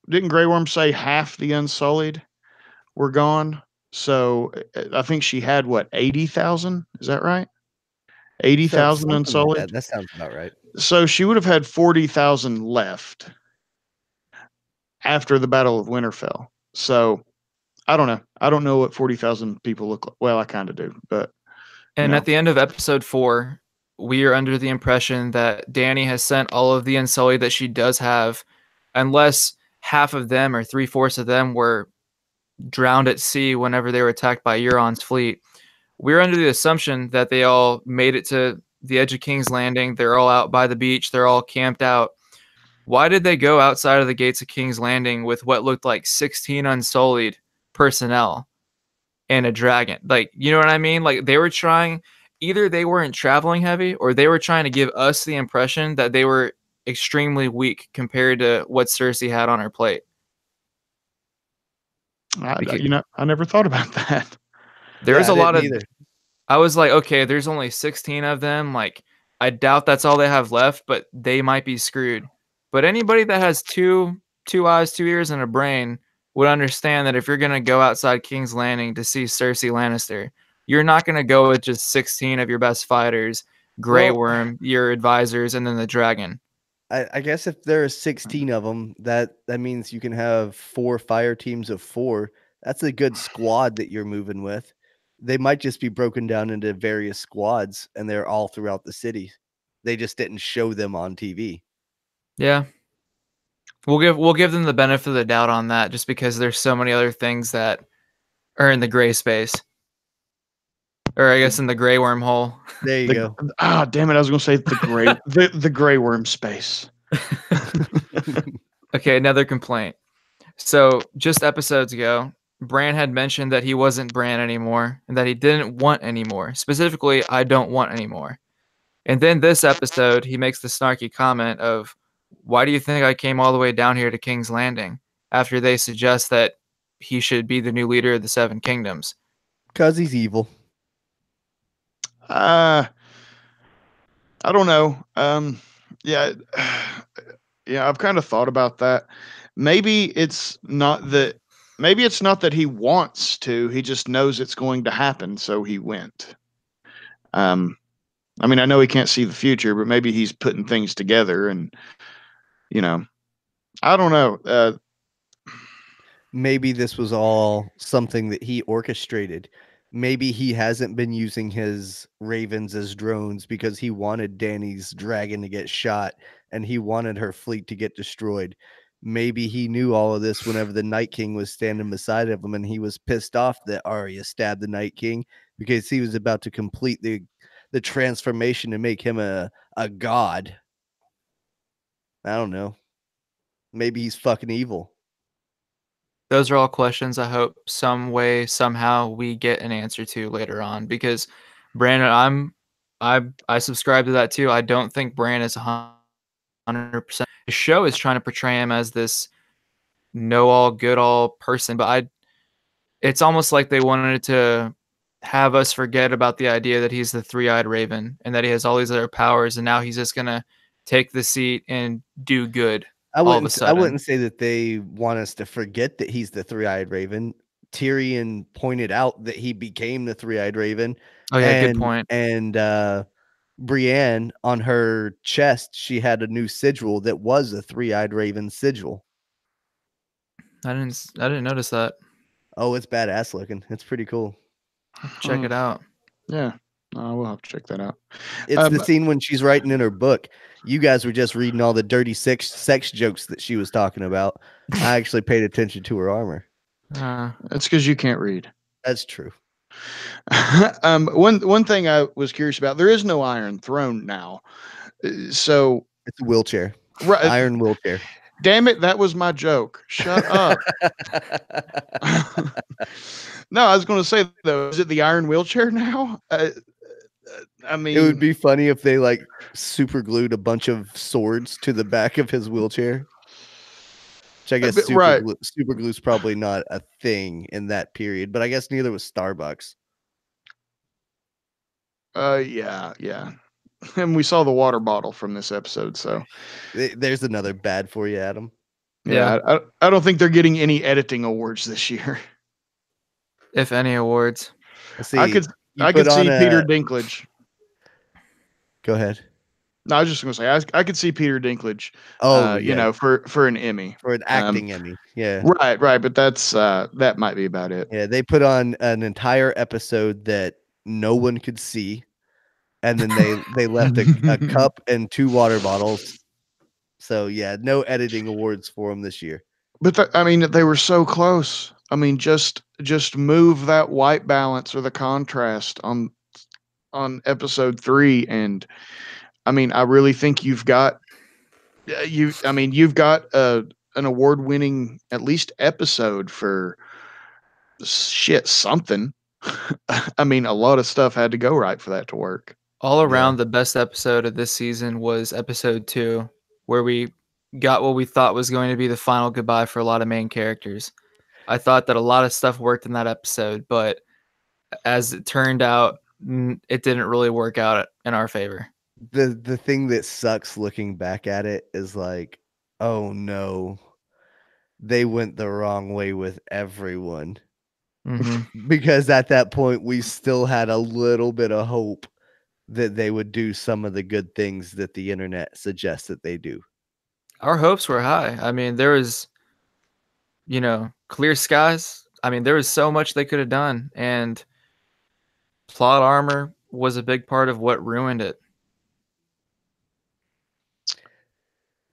Didn't Grey Worm say half the Unsullied were gone? So I think she had what, 80,000? Is that right? 80,000 Something like Unsullied. that. That sounds about right. So she would have had 40,000 left after the Battle of Winterfell. So I don't know. I don't know what 40,000 people look like. Well, I kind of do, but And at the end of episode 4, we are under the impression that Dany has sent all of the Unsullied that she does have, unless half of them or 3/4 of them were drowned at sea whenever they were attacked by Euron's fleet. We're under the assumption that they all made it to the edge of King's Landing. They're all out by the beach. They're all camped out. Why did they go outside of the gates of King's Landing with what looked like 16 Unsullied personnel and a dragon? Like, you know what I mean? Like, they were trying, either they weren't traveling heavy or they were trying to give us the impression that they were extremely weak compared to what Cersei had on her plate. I never thought about that. There's I a lot didn't of either. I was like, "Okay, there's only 16 of them, like, I doubt that's all they have left, but they might be screwed." But anybody that has 2 eyes, 2 ears, and a brain would understand that if you're gonna go outside King's Landing to see Cersei Lannister, you're not gonna go with just 16 of your best fighters, Grey Well, Worm, your advisors, and then the dragon. I guess if there are 16 of them, that means you can have 4 fire teams of 4. That's a good squad that you're moving with. They might just be broken down into various squads, and they're all throughout the city. They just didn't show them on TV. Yeah. We'll give them the benefit of the doubt on that just because there's so many other things that are in the gray space. Or I guess The in the gray wormhole. There you the go. damn it! I was gonna say the gray worm space. Okay, another complaint. So just episodes ago, Bran had mentioned that he wasn't Bran anymore and that he didn't want anymore. Specifically, I don't want anymore. And then this episode, he makes the snarky comment of, "Why do you think I came all the way down here to King's Landing?" After they suggest that he should be the new leader of the Seven Kingdoms. 'Cause he's evil. Uh, I don't know. Yeah, yeah. I've kind of thought about that. Maybe it's not that. Maybe it's not that he wants to. He just knows it's going to happen, so he went. Um, I mean, I know he can't see the future, but maybe he's putting things together, and you know, I don't know. Maybe this was all something that he orchestrated. Maybe he hasn't been using his ravens as drones because he wanted Dany's dragon to get shot and he wanted her fleet to get destroyed. Maybe he knew all of this whenever the Night King was standing beside of him and he was pissed off that Arya stabbed the Night King because he was about to complete the transformation to make him a god. I don't know. Maybe he's fucking evil. Those are all questions I hope some way, somehow we get an answer to later on because Brandon, I subscribe to that too. I don't think Bran is 100%. The show is trying to portray him as this know all, good all person, but it's almost like they wanted to have us forget about the idea that he's the three-eyed raven and that he has all these other powers, and now he's just gonna take the seat and do good all of a I sudden. wouldn't say that they want us to forget that he's the three-eyed raven. Tyrion pointed out that he became the three-eyed raven, Oh yeah, good point. and Brienne on her chest, she had a new sigil that was a three-eyed raven sigil. I didn't notice that. Oh, it's badass looking. It's pretty cool. Check it out. Yeah, we'll have to check that out. It's the scene when she's writing in her book. You guys were just reading all the dirty sex jokes that she was talking about. I actually paid attention to her armor. That's because you can't read. That's true. One thing I was curious about: there is no Iron Throne now, so it's a wheelchair, right? Iron wheelchair. Damn it, that was my joke. Shut up. No, I was going to say though, is it the Iron Wheelchair now? I mean, it would be funny if they like super glued a bunch of swords to the back of his wheelchair. Which I guess super glue is probably not a thing in that period, but I guess neither was Starbucks. Yeah. And we saw the water bottle from this episode, so there's another bad for you, Adam. Yeah, I don't think they're getting any editing awards this year. If any awards. Let's see. I could see Peter Dinklage. Go ahead. No, I was just going to say I could see Peter Dinklage. Oh, you know, for an Emmy, for an acting Emmy. Yeah, right. But that's that might be about it. Yeah, they put on an entire episode that no one could see, and then they left a cup and 2 water bottles. So yeah, no editing awards for them this year. But I mean, they were so close. I mean, just move that white balance or the contrast on episode 3, and I mean, I really think you've got you've got an award-winning at least episode for something. I mean, a lot of stuff had to go right for that to work. All around, the best episode of this season was episode 2, where we got what we thought was going to be the final goodbye for a lot of main characters. I thought that a lot of stuff worked in that episode, but as it turned out, it didn't really work out in our favor. The thing that sucks looking back at it is like, oh no, they went the wrong way with everyone. Because at that point we still had a little bit of hope that they would do some of the good things that the internet suggests that they do. Our hopes were high. I mean, there was, clear skies. I mean, there was so much they could have done, and plot armor was a big part of what ruined it.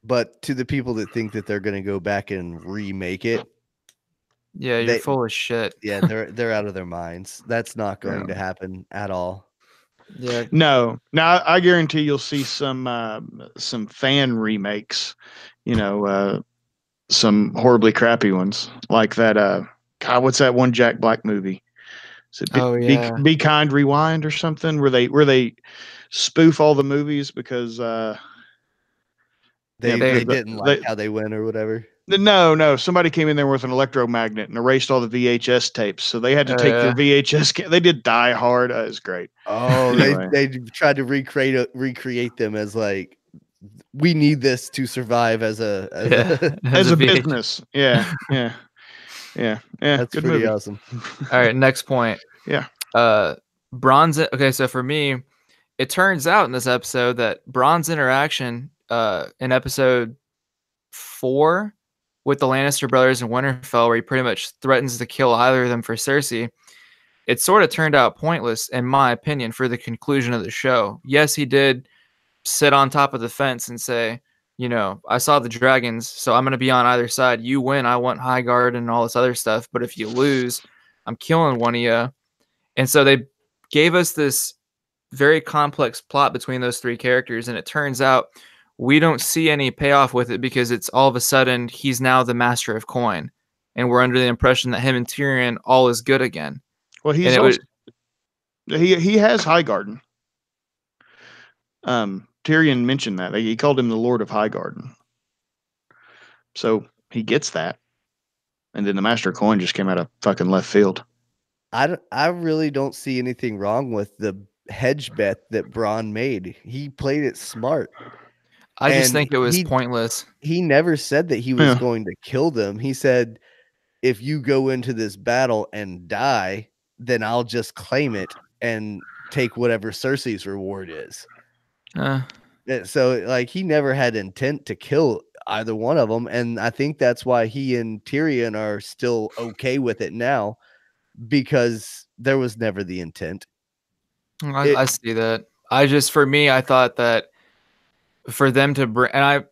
But to the people that think that they're going to go back and remake it, yeah, you're full of shit. Yeah, they're out of their minds. That's not going to happen at all. Yeah. No. Now I guarantee you'll see some fan remakes. Some horribly crappy ones like that. God, what's that one Jack Black movie? Is it Be Kind, Rewind or something? Where they spoof all the movies because they didn't like how they went or whatever. No. Somebody came in there with an electromagnet and erased all the VHS tapes, so they had to take their VHS. They did Die Hard. It's great. Oh, anyway. they tried to recreate them as like, we need this to survive as a business. Yeah. That's good pretty movie. awesome. All right, next point. Yeah. Bronze. Okay, so for me, it turns out in this episode that Bronn's interaction in episode 4 with the Lannister brothers in Winterfell, where he pretty much threatens to kill either of them for Cersei, it sort of turned out pointless, in my opinion, for the conclusion of the show. Yes, he did sit on top of the fence and say, I saw the dragons, so I'm going to be on either side. You win, I want Highgarden and all this other stuff. But if you lose, I'm killing one of you. And so they gave us this very complex plot between those three characters. And it turns out we don't see any payoff with it because it's all of a sudden he's now the master of coin. And we're under the impression that him and Tyrion, all is good again. Well, he has Highgarden. Tyrion mentioned that. He called him the Lord of Highgarden. So he gets that. And then the Master of Coin just came out of fucking left field. I really don't see anything wrong with the hedge bet that Bronn made. He played it smart. I just think it was pointless. He never said that he was going to kill them. He said, if you go into this battle and die, then I'll just claim it and take whatever Cersei's reward is. So like he never had intent to kill either one of them, and I think that's why he and Tyrion are still okay with it now, because there was never the intent. I see that. For me, I thought that for them to bring, and I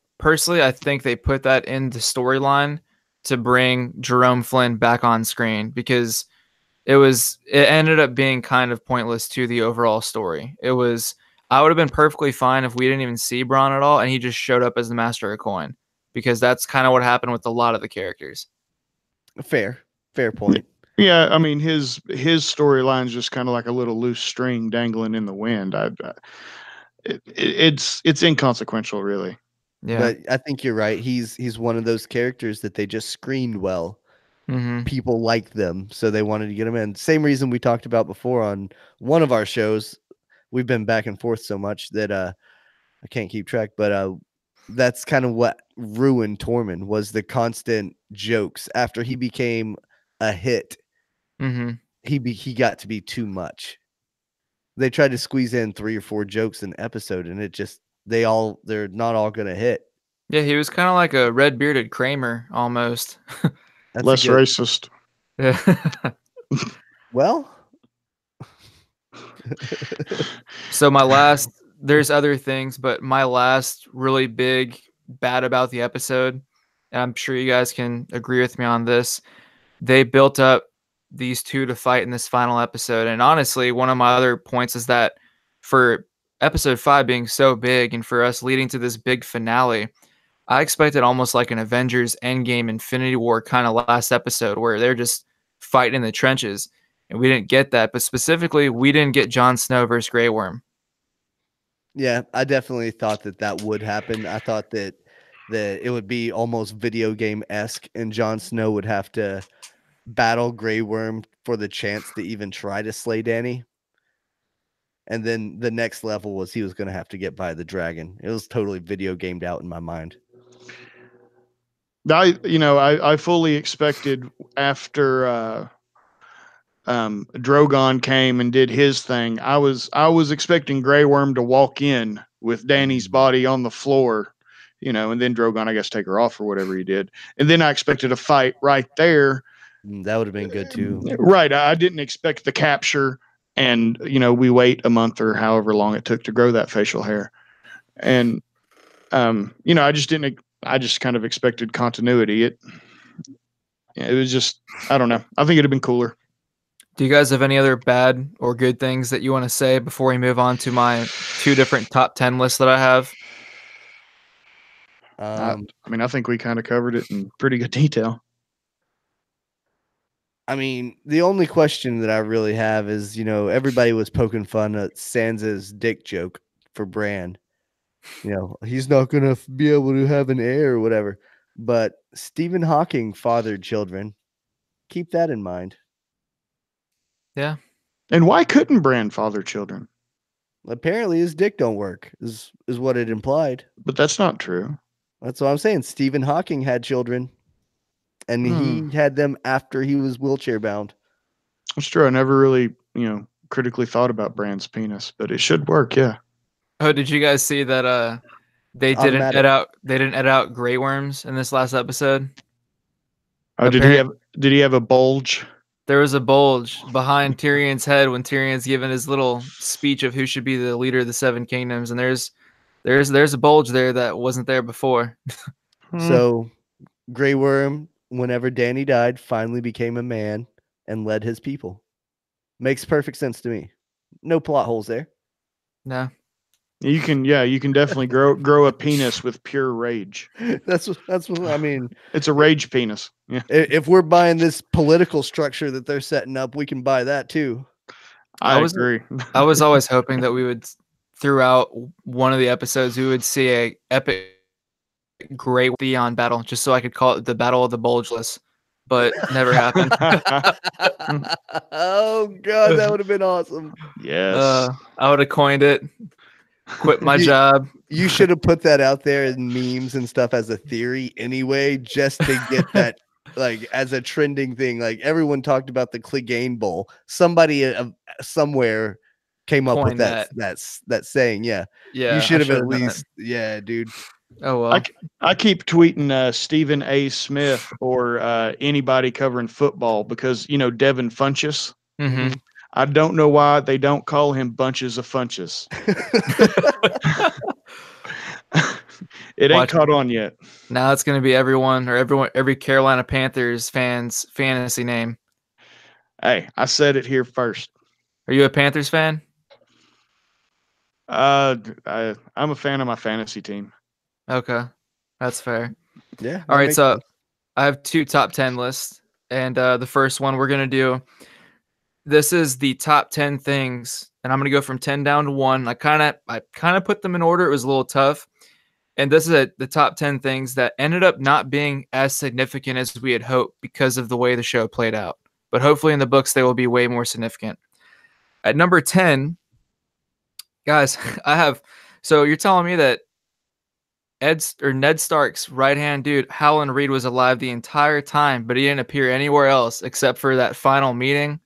think they put that in the storyline to bring Jerome Flynn back on screen, because it ended up being kind of pointless to the overall story. I would have been perfectly fine if we didn't even see Bronn at all and he just showed up as the Master of Coin, because that's kind of what happened with a lot of the characters. Fair point. Yeah, I mean his storyline's just kind of like a little loose string dangling in the wind. It's inconsequential, really. Yeah, but I think you're right. He's one of those characters that they just screened well. People like them, so they wanted to get him in. Same reason we talked about before on one of our shows. We've been back and forth so much that I can't keep track, but that's kind of what ruined Tormund, was the constant jokes. After he became a hit, he got to be too much. They tried to squeeze in 3 or 4 jokes an episode, and it just they're not all gonna hit. Yeah, he was kind of like a red-bearded Kramer almost. Less racist. Yeah. Well, so there's other things, but my last really big bad about the episode, and I'm sure you guys can agree with me on this, they built up these two to fight in this final episode. And honestly, one of my other points is that for episode 5 being so big and for us leading to this big finale, I expected almost like an Avengers Endgame Infinity War kind of last episode where they're just fighting in the trenches. And we didn't get that. But specifically, we didn't get Jon Snow versus Grey Worm. Yeah, I definitely thought that would happen. I thought that it would be almost video game-esque, and Jon Snow would have to battle Grey Worm for the chance to even try to slay Danny. And then the next level was he was going to have to get by the dragon. It was totally video gamed out in my mind. I fully expected after Drogon came and did his thing. I was expecting Grey Worm to walk in with Danny's body on the floor, and then Drogon, I guess, take her off or whatever he did. And then I expected a fight right there. That would have been good too. Right. I didn't expect the capture, and we wait a month or however long it took to grow that facial hair. And I just didn't. I just kind of expected continuity. It was just, I don't know. I think it'd have been cooler. Do you guys have any other bad or good things that you want to say before we move on to my 2 different top 10 lists that I have? I think we kind of covered it in pretty good detail. I mean, the only question that I really have is, everybody was poking fun at Sansa's dick joke for Bran. He's not going to be able to have an heir or whatever. But Stephen Hawking fathered children. Keep that in mind. Yeah. And why couldn't Bran father children? Apparently his dick don't work, is what it implied. But that's not true. That's what I'm saying. Stephen Hawking had children. And he had them after he was wheelchair bound. That's true. I never really, critically thought about Bran's penis, but it should work, yeah. Oh, did you guys see that they didn't edit out Grey Worms in this last episode? Oh, did he have a bulge? There was a bulge behind Tyrion's head when Tyrion's given his little speech of who should be the leader of the 7 kingdoms, and there's a bulge there that wasn't there before. So Grey Worm, whenever Danny died, finally became a man and led his people. Makes perfect sense to me. No plot holes there. No. You can definitely grow a penis with pure rage. That's what I mean. It's a rage penis. Yeah. If we're buying this political structure that they're setting up, we can buy that too. I agree. I was always hoping that we would, throughout one of the episodes, we would see a epic Grey Theon battle, just so I could call it the Battle of the Bulgeless, but never happened. Oh God, that would have been awesome. Yes. I would have coined it. Quit my job. You should have put that out there in memes and stuff as a theory anyway, just to get that as a trending thing. Like everyone talked about the Clegane Bowl. Somebody somewhere came up with that saying. Yeah. You should have at least. Yeah, dude. Oh well. I keep tweeting Stephen A. Smith or anybody covering football because Devin Funchess. Mm-hmm. I don't know why they don't call him bunches of Funchess. It ain't caught on yet. Now it's going to be every Carolina Panthers fan's fantasy name. Hey, I said it here first. Are you a Panthers fan? I'm a fan of my fantasy team. Okay, that's fair. Yeah. All right, so I have 2 top 10 lists, and the first one we're going to do, this is the top 10 things, and I'm going to go from 10 down to 1. I kind of put them in order. It was a little tough. And this is the top 10 things that ended up not being as significant as we had hoped because of the way the show played out. But hopefully in the books, they will be way more significant. At number 10, guys, so you're telling me that Ned Stark's right-hand dude, Howland Reed, was alive the entire time, but he didn't appear anywhere else except for that final meeting?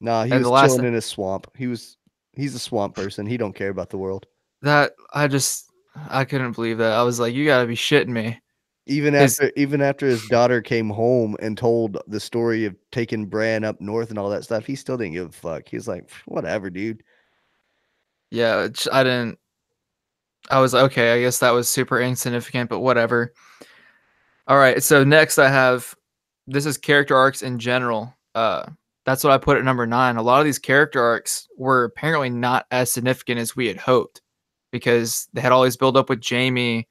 Nah, he was chilling in a swamp. He's a swamp person. He don't care about the world. I couldn't believe that. I was like, you gotta be shitting me. Even after his daughter came home and told the story of taking Bran up north and all that stuff, he still didn't give a fuck. He's like, whatever, dude. Yeah, I was like, okay, I guess that was super insignificant, but whatever. All right, so next this is character arcs in general. That's what I put at number 9. A lot of these character arcs were apparently not as significant as we had hoped, because they had all these build up with Jaime,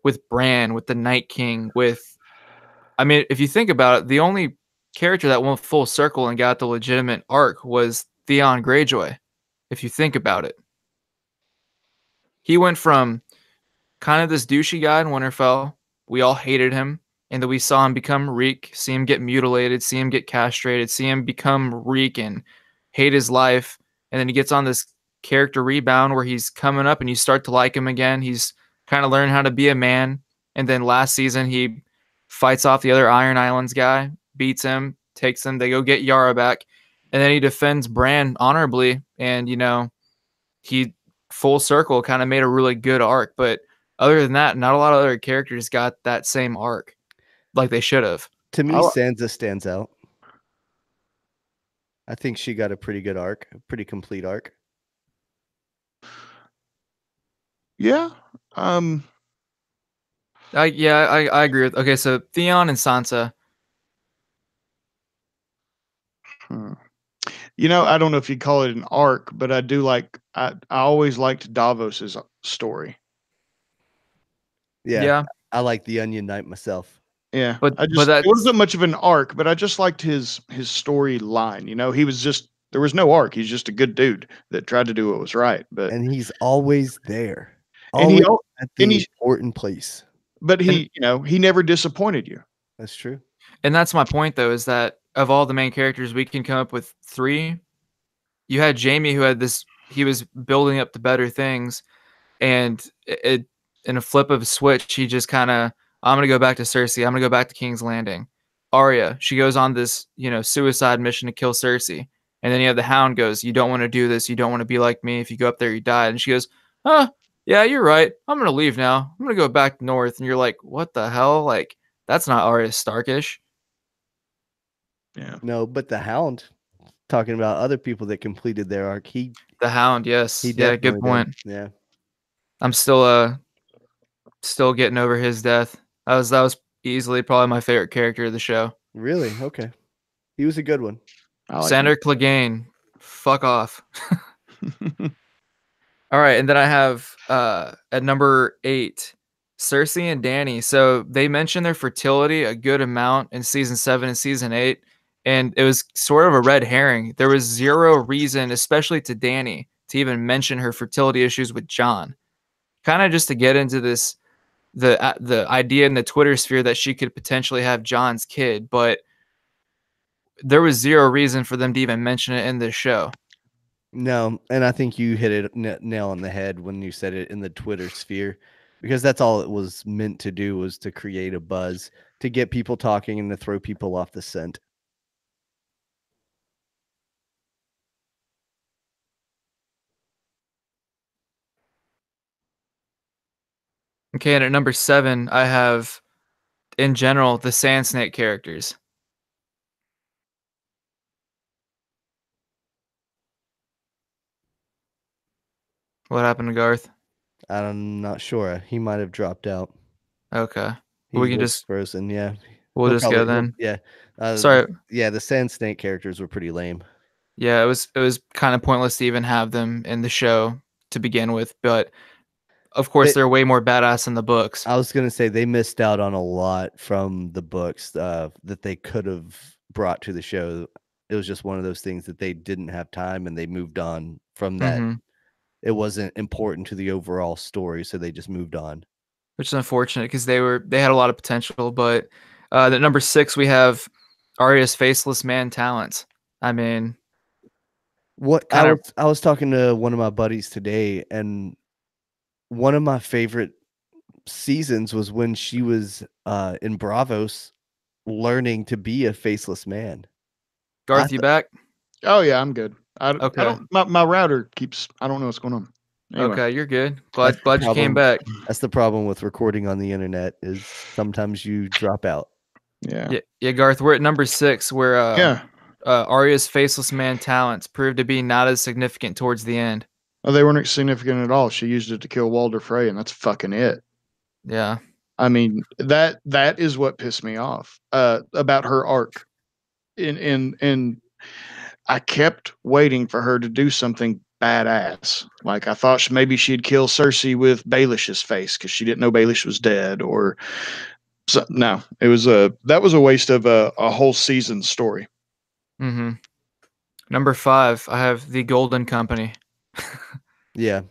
with Bran, with the Night King, if you think about it, the only character that went full circle and got the legitimate arc was Theon Greyjoy, if you think about it. He went from kind of this douchey guy in Winterfell. We all hated him. and that we saw him become Reek, see him get mutilated, see him get castrated, see him become Reek and hate his life. And then he gets on this character rebound where he's coming up and you start to like him again. He's kind of learning how to be a man. And then last season, he fights off the other Iron Islands guy, beats him, takes him. They go get Yara back. And then he defends Bran honorably. And, he full circle kind of made a really good arc. But other than that, not a lot of other characters got that same arc like they should have. To me, I'll- Sansa stands out. I think she got a pretty good arc, a pretty complete arc. Yeah. I agree with. Okay, so Theon and Sansa. I don't know if you call it an arc, but I do like. I always liked Davos's story. Yeah. I like the Onion Knight myself. Yeah, But it wasn't much of an arc, but I just liked his storyline. He was just there was no arc. He's just a good dude that tried to do what was right. But And he's always there. And he Always al- at and the he- important place. but he never disappointed you. That's true. And that's my point, though, is that of all the main characters, we can come up with 3. You had Jamie, who had this. He was building up to better things, and it in a flip of a switch, he just kind of, I'm gonna go back to Cersei. I'm gonna go back to King's Landing. Arya, she goes on this, suicide mission to kill Cersei, and then you have the Hound goes, you don't want to do this. You don't want to be like me. If you go up there, you die. And she goes, yeah, you're right. I'm gonna leave now. I'm gonna go back north. And you're like, what the hell? Like, that's not Arya Starkish. Yeah. No, but the Hound, talking about other people that completed their arc, The Hound, yes. he Yeah, definitely good point. did. Yeah. I'm still getting over his death. That was easily probably my favorite character of the show. Really? Okay. He was a good one. I like Sandor Clegane, fuck off. All right, and then I have at number 8, Cersei and Dany. So they mentioned their fertility a good amount in season 7 and season 8, and it was sort of a red herring. There was zero reason, especially to Dany, to even mention her fertility issues with Jon. Kind of just to get into this, the idea in the Twitter sphere that she could potentially have Jon's kid, but there was zero reason for them to even mention it in this show. No, and I think you hit it nail on the head when you said it in the Twitter sphere, because that's all it was meant to do, was to create a buzz, to get people talking and to throw people off the scent. Okay, and at number 7, I have, in general, the Sand Snake characters. What happened to Garth? I'm not sure. He might have dropped out. Okay. He We can was just frozen. Yeah. we'll He'll just go probably- he'll- then. Yeah. Sorry. Yeah, the Sand Snake characters were pretty lame. Yeah, it was kind of pointless to even have them in the show to begin with, but of course they're way more badass in the books. I was gonna say they missed out on a lot from the books that they could have brought to the show. It was just one of those things that they didn't have time and they moved on from that. Mhm. It wasn't important to the overall story, so they just moved on. Which is unfortunate because they had a lot of potential. But at number 6 we have Arya's faceless man talents. I mean, I was talking to one of my buddies today, and one of my favorite seasons was when she was in Bravos learning to be a faceless man. Garth, you back? Oh yeah, I'm good. I Okay. don't. My router keeps. I don't know what's going on. Anyway. Okay, you're good. That's the Glad you came problem. back. That's the problem with recording on the internet, is sometimes you drop out. Yeah. Yeah, Garth, we're at number 6 where Yeah. Arya's faceless man talents proved to be not as significant towards the end. Oh, they weren't significant at all. She used it to kill Walder Frey, and that's fucking it. Yeah. I mean, that is what pissed me off about her arc. And I kept waiting for her to do something badass. Like I thought maybe she'd kill Cersei with Baelish's face because she didn't know Baelish was dead, or so. No, that was a waste of a whole season story. Mm-hmm. Number 5, I have the Golden Company. Yeah.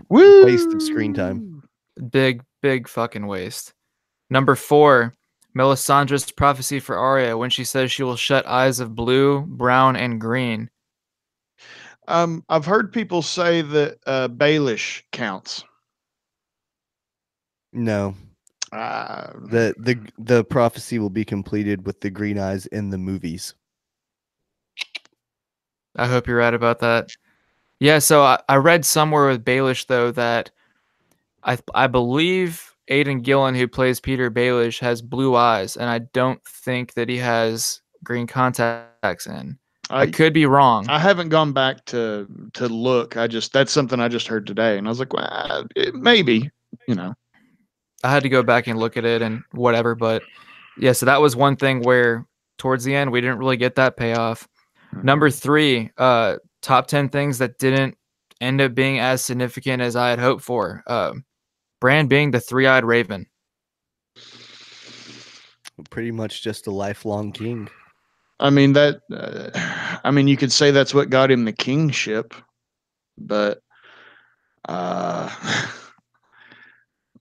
Woo! Waste of screen time. Big fucking waste. Number 4, Melisandre's prophecy for Arya when she says she will shut eyes of blue, brown, and green. I've heard people say that Baelish counts. No, Uh, the prophecy will be completed with the green eyes in the movies. I hope you're right about that. Yeah, so I read somewhere with Baelish though that I believe Aidan Gillen, who plays Peter Baelish, has blue eyes, and I don't think that he has green contacts in. I I could be wrong. I haven't gone back to look. That's something I just heard today, and I was like, well, maybe, you know. I had to go back and look at it and whatever, but yeah, so that was one thing where towards the end we didn't really get that payoff. Number 3, top 10 things that didn't end up being as significant as I had hoped for. Bran being the three-eyed raven. Pretty much just a lifelong king. I mean that. I mean, you could say that's what got him the kingship, but uh,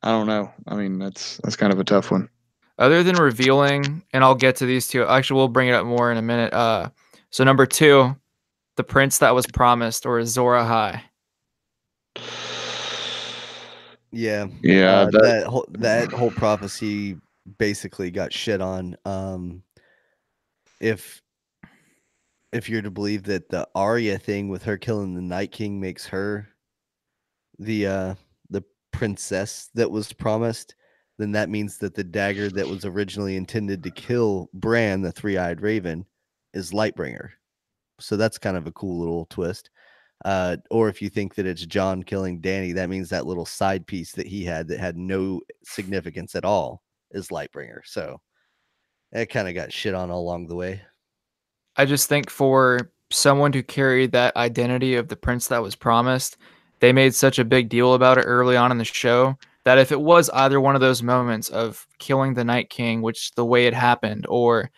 I don't know. I mean, that's kind of a tough one. Other than revealing, and I'll get to these two. Actually, we'll bring it up more in a minute. So number 2, the prince that was promised, or Azor Ahai. Yeah, Yeah, that whole prophecy basically got shit on. If you're to believe that the Arya thing with her killing the Night King makes her the princess that was promised, then that means that the dagger that was originally intended to kill Bran, the three-eyed raven, is Lightbringer. So that's kind of a cool little twist. Or if you think that it's Jon killing Dany, that means that little side piece that he had that had no significance at all is Lightbringer. So it kind of got shit on all along the way. I just think for someone to carry that identity of the prince that was promised, they made such a big deal about it early on in the show that if it was either one of those moments of killing the Night King, which the way it happened, or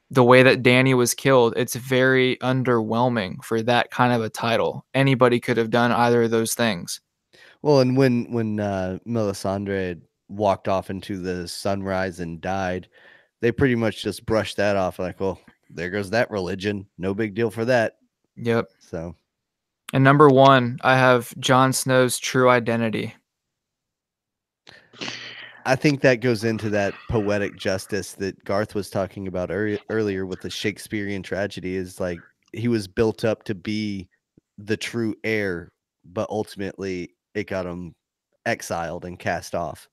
the way that Dany was killed, it's very underwhelming for that kind of a title. Anybody could have done either of those things. Well, and when Melisandre had walked off into the sunrise and died, they pretty much just brushed that off like, well, there goes that religion. No big deal for that. Yep. So, And number 1, I have Jon Snow's true identity. I think that goes into that poetic justice that Garth was talking about earlier with the Shakespearean tragedy. Is like he was built up to be the true heir, but ultimately it got him exiled and cast off.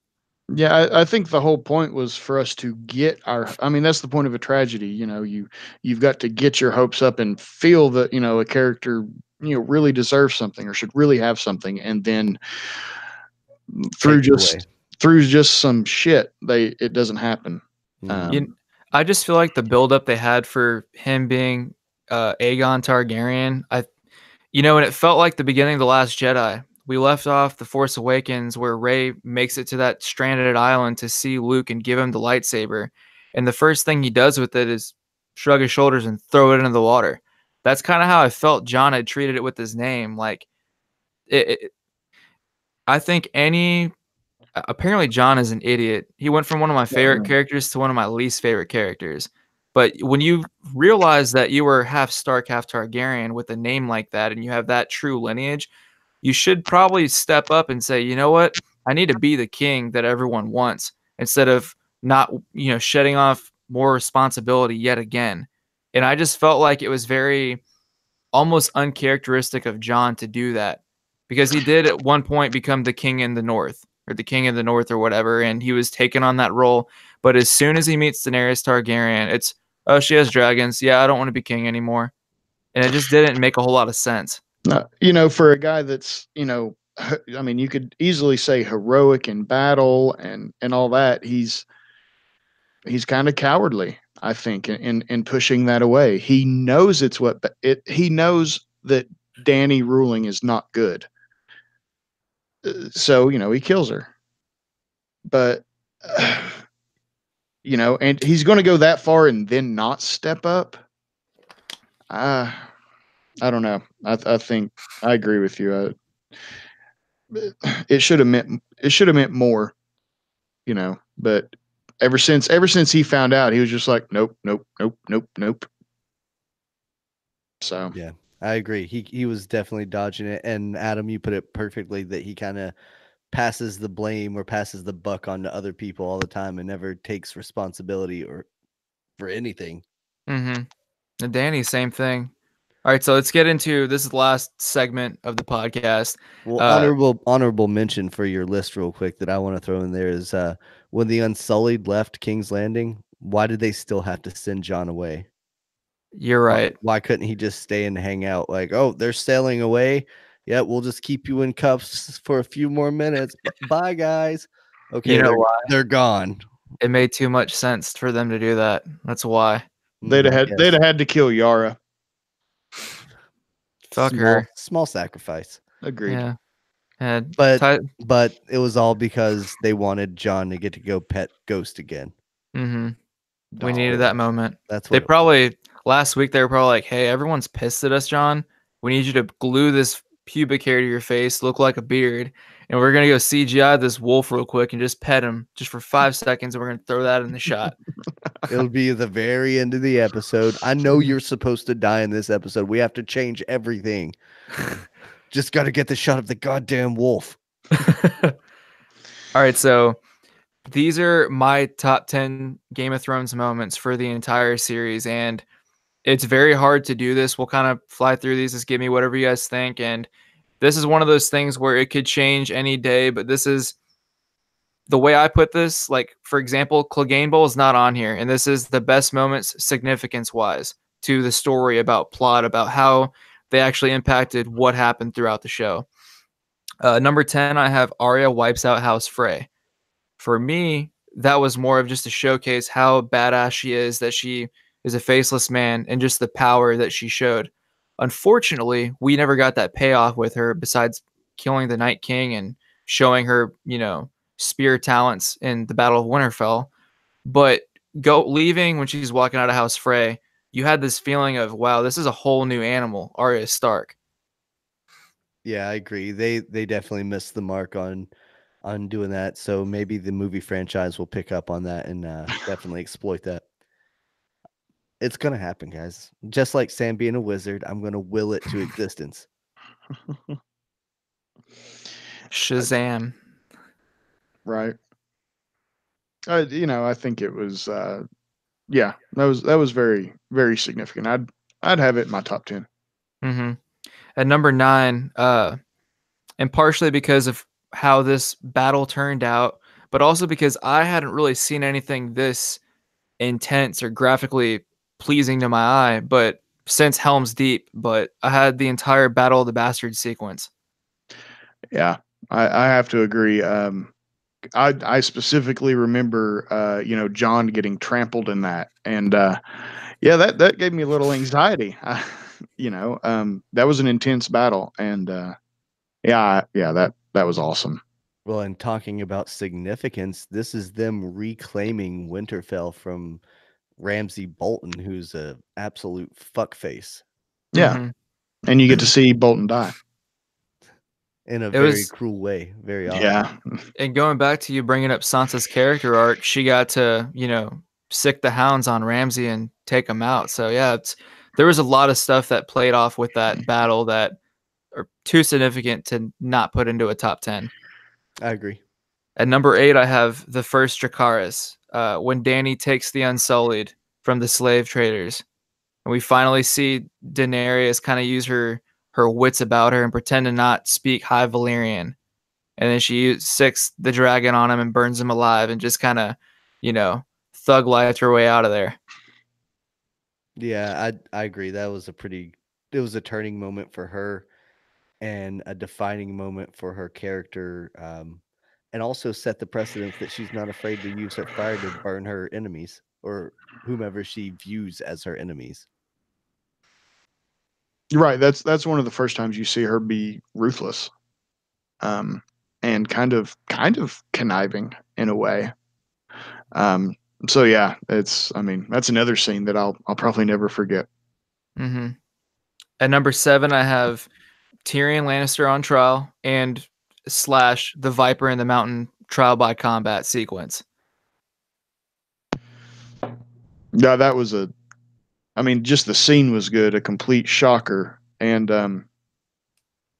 Yeah, I think the whole point was for us to get our. I mean, that's the point of a tragedy. You know, you've got to get your hopes up and feel that a character really deserves something or should really have something, and then through Take it away. just some shit, it doesn't happen. I just feel like the buildup they had for him being Aegon Targaryen, and it felt like the beginning of The Last Jedi. We left off The Force Awakens where Rey makes it to that stranded island to see Luke and give him the lightsaber. And the first thing he does with it is shrug his shoulders and throw it into the water. That's kind of how I felt Jon had treated it with his name. Like, I think apparently Jon is an idiot. He went from one of my favorite characters to one of my least favorite characters. But when you realize that you were half Stark, half Targaryen with a name like that, and you have that true lineage, you should probably step up and say, you know what? I need to be the king that everyone wants instead of not, shedding off more responsibility yet again. And I just felt like it was very almost uncharacteristic of Jon to do that because he did at one point become the king in the north or the king of the north or whatever, and he was taking on that role. But as soon as he meets Daenerys Targaryen, it's, oh, she has dragons. Yeah, I don't want to be king anymore. And it just didn't make a whole lot of sense. For a guy that's I mean, you could easily say heroic in battle and all that. He's kind of cowardly, I think, in pushing that away. He knows he knows that Dany ruling is not good. So, he kills her. But and he's going to go that far and then not step up. I don't know. I think I agree with you. It should have meant more, but Ever since he found out, he was just like, nope, nope, nope, nope, nope. So Yeah, I agree. He was definitely dodging it. And Adam, you put it perfectly that he kind of passes the blame or passes the buck on to other people all the time and never takes responsibility or for anything. Mm-hmm. And Danny, same thing. All right, so let's get into this is the last segment of the podcast. Well, honorable mention for your list real quick that I want to throw in there is when the Unsullied left King's Landing, why did they still have to send John away? You're right. Why couldn't he just stay and hang out? Like, oh, they're sailing away. Yeah, we'll just keep you in cuffs for a few more minutes. Bye, guys. Okay, You know why? they're gone. It made too much sense for them to do that. That's why. they'd I have guess. had to kill Yara. Fuck her. Small sacrifice. Agreed. Yeah. And But it was all because they wanted John to get to go pet Ghost again. mm-hmm. We Oh, needed that moment. That's They what probably last week they were probably like, "Hey, everyone's pissed at us, John. We need you to glue this pubic hair to your face, look like a beard, and we're gonna go CGI this wolf real quick and just pet him just for 5 seconds, and we're gonna throw that in the shot." it'll be the very end of the episode. I know you're supposed to die in this episode. We have to change everything. Just got to get the shot of the goddamn wolf. All right, so these are my top 10 Game of Thrones moments for the entire series, and it's very hard to do this. We'll kind of fly through these. Just give me whatever you guys think, and this is one of those things where it could change any day, but this is the way I put this. Like, for example, Clegane Bowl is not on here, and this is the best moments significance-wise to the story, about plot, about how they actually impacted what happened throughout the show. Number 10, I have Arya wipes out House Frey. For me, that was more of just to showcase how badass she is, that she is a faceless man, and just the power that she showed. Unfortunately, we never got that payoff with her besides killing the Night King and showing her, spear talents in the Battle of Winterfell. But leaving when she's walking out of House Frey, you had this feeling of, wow, this is a whole new animal, Arya Stark. Yeah, I agree. They definitely missed the mark on doing that. So maybe the movie franchise will pick up on that and definitely exploit that. It's gonna happen, guys. Just like Sam being a wizard, I'm gonna will it to existence. Shazam. Right. I think it was yeah, that was very, very significant. I'd have it in my top 10. Mm-hmm. At number 9, and partially because of how this battle turned out, but also because I hadn't really seen anything this intense or graphically pleasing to my eye, but since Helm's Deep, but I had the entire Battle of the Bastards sequence. Yeah, I have to agree. I specifically remember, John getting trampled in that, and yeah, that gave me a little anxiety. That was an intense battle, and yeah, that was awesome. Well, and talking about significance, this is them reclaiming Winterfell from Ramsay Bolton, who's a absolute fuckface Yeah, Mm-hmm. and you get to see Bolton die. in a It very was, cruel way. Very awesome. Yeah, and going back to you bringing up Sansa's character arc, she got to, sick the hounds on Ramsay and take him out. So yeah, there was a lot of stuff that played off with that battle that are too significant to not put into a top 10. I agree. At number 8, I have the first Dracarys, when Dany takes the Unsullied from the slave traders. And we finally see Daenerys kind of use her wits about her and pretend to not speak High Valyrian. And then she sicks the dragon on him and burns him alive and just kind of, thug life her way out of there. Yeah, I agree. It was a turning moment for her and a defining moment for her character. And also set the precedence that she's not afraid to use her fire to burn her enemies or whomever she views as her enemies. you're right. That's one of the first times you see her be ruthless, and kind of conniving in a way. So yeah, that's another scene that I'll probably never forget. Mm-hmm. At number 7, I have Tyrion Lannister on trial and / the Viper in the Mountain trial by combat sequence. Yeah, that was a. I mean, just the scene was good, a complete shocker, and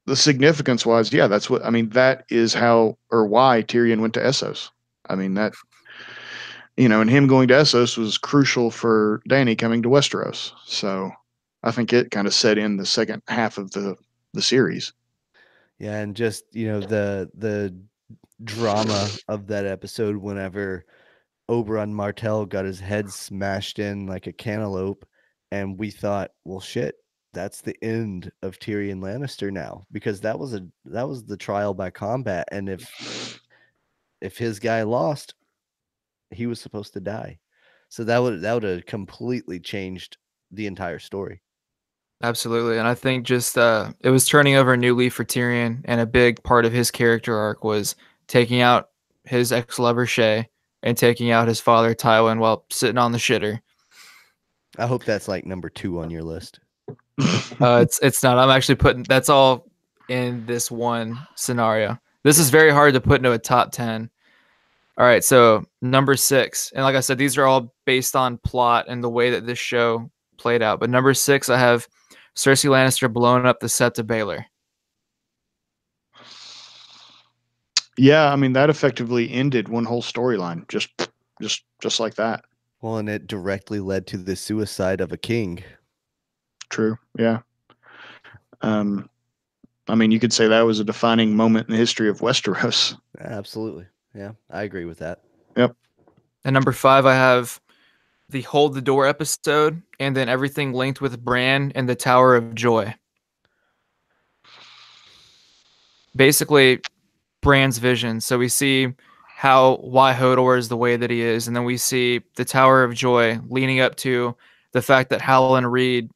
the significance was, yeah, that's what I mean. That is how or why Tyrion went to Essos. I mean that and him going to Essos was crucial for Dany coming to Westeros. So I think it kind of set in the second half of the series. Yeah, and just the drama of that episode whenever Oberyn Martell got his head smashed in like a cantaloupe, and we thought, well, shit, that's the end of Tyrion Lannister now, because that was the trial by combat, and if his guy lost, he was supposed to die. So that would have completely changed the entire story. Absolutely, and I think just it was turning over a new leaf for Tyrion, and a big part of his character arc was taking out his ex-lover Shay and taking out his father Tywin while sitting on the shitter. I hope that's like number 2 on your list. It's not. I'm actually putting that's all in this one scenario. This is very hard to put into a top 10. All right, so number 6, and like I said, these are all based on plot and the way that this show played out. But number 6, I have Cersei Lannister blowing up the Sept of Baelor. Yeah, I mean that effectively ended one whole storyline, just like that. Well, and it directly led to the suicide of a king. True. Yeah. Um, I mean, you could say that was a defining moment in the history of Westeros. Absolutely. Yeah, I agree with that. Yep. And number 5, I have the Hold the Door episode, and then everything linked with Bran and the Tower of Joy. Basically, Bran's vision. So we see why Hodor is the way that he is, and then we see the Tower of Joy leading up to the fact that Howland Reed,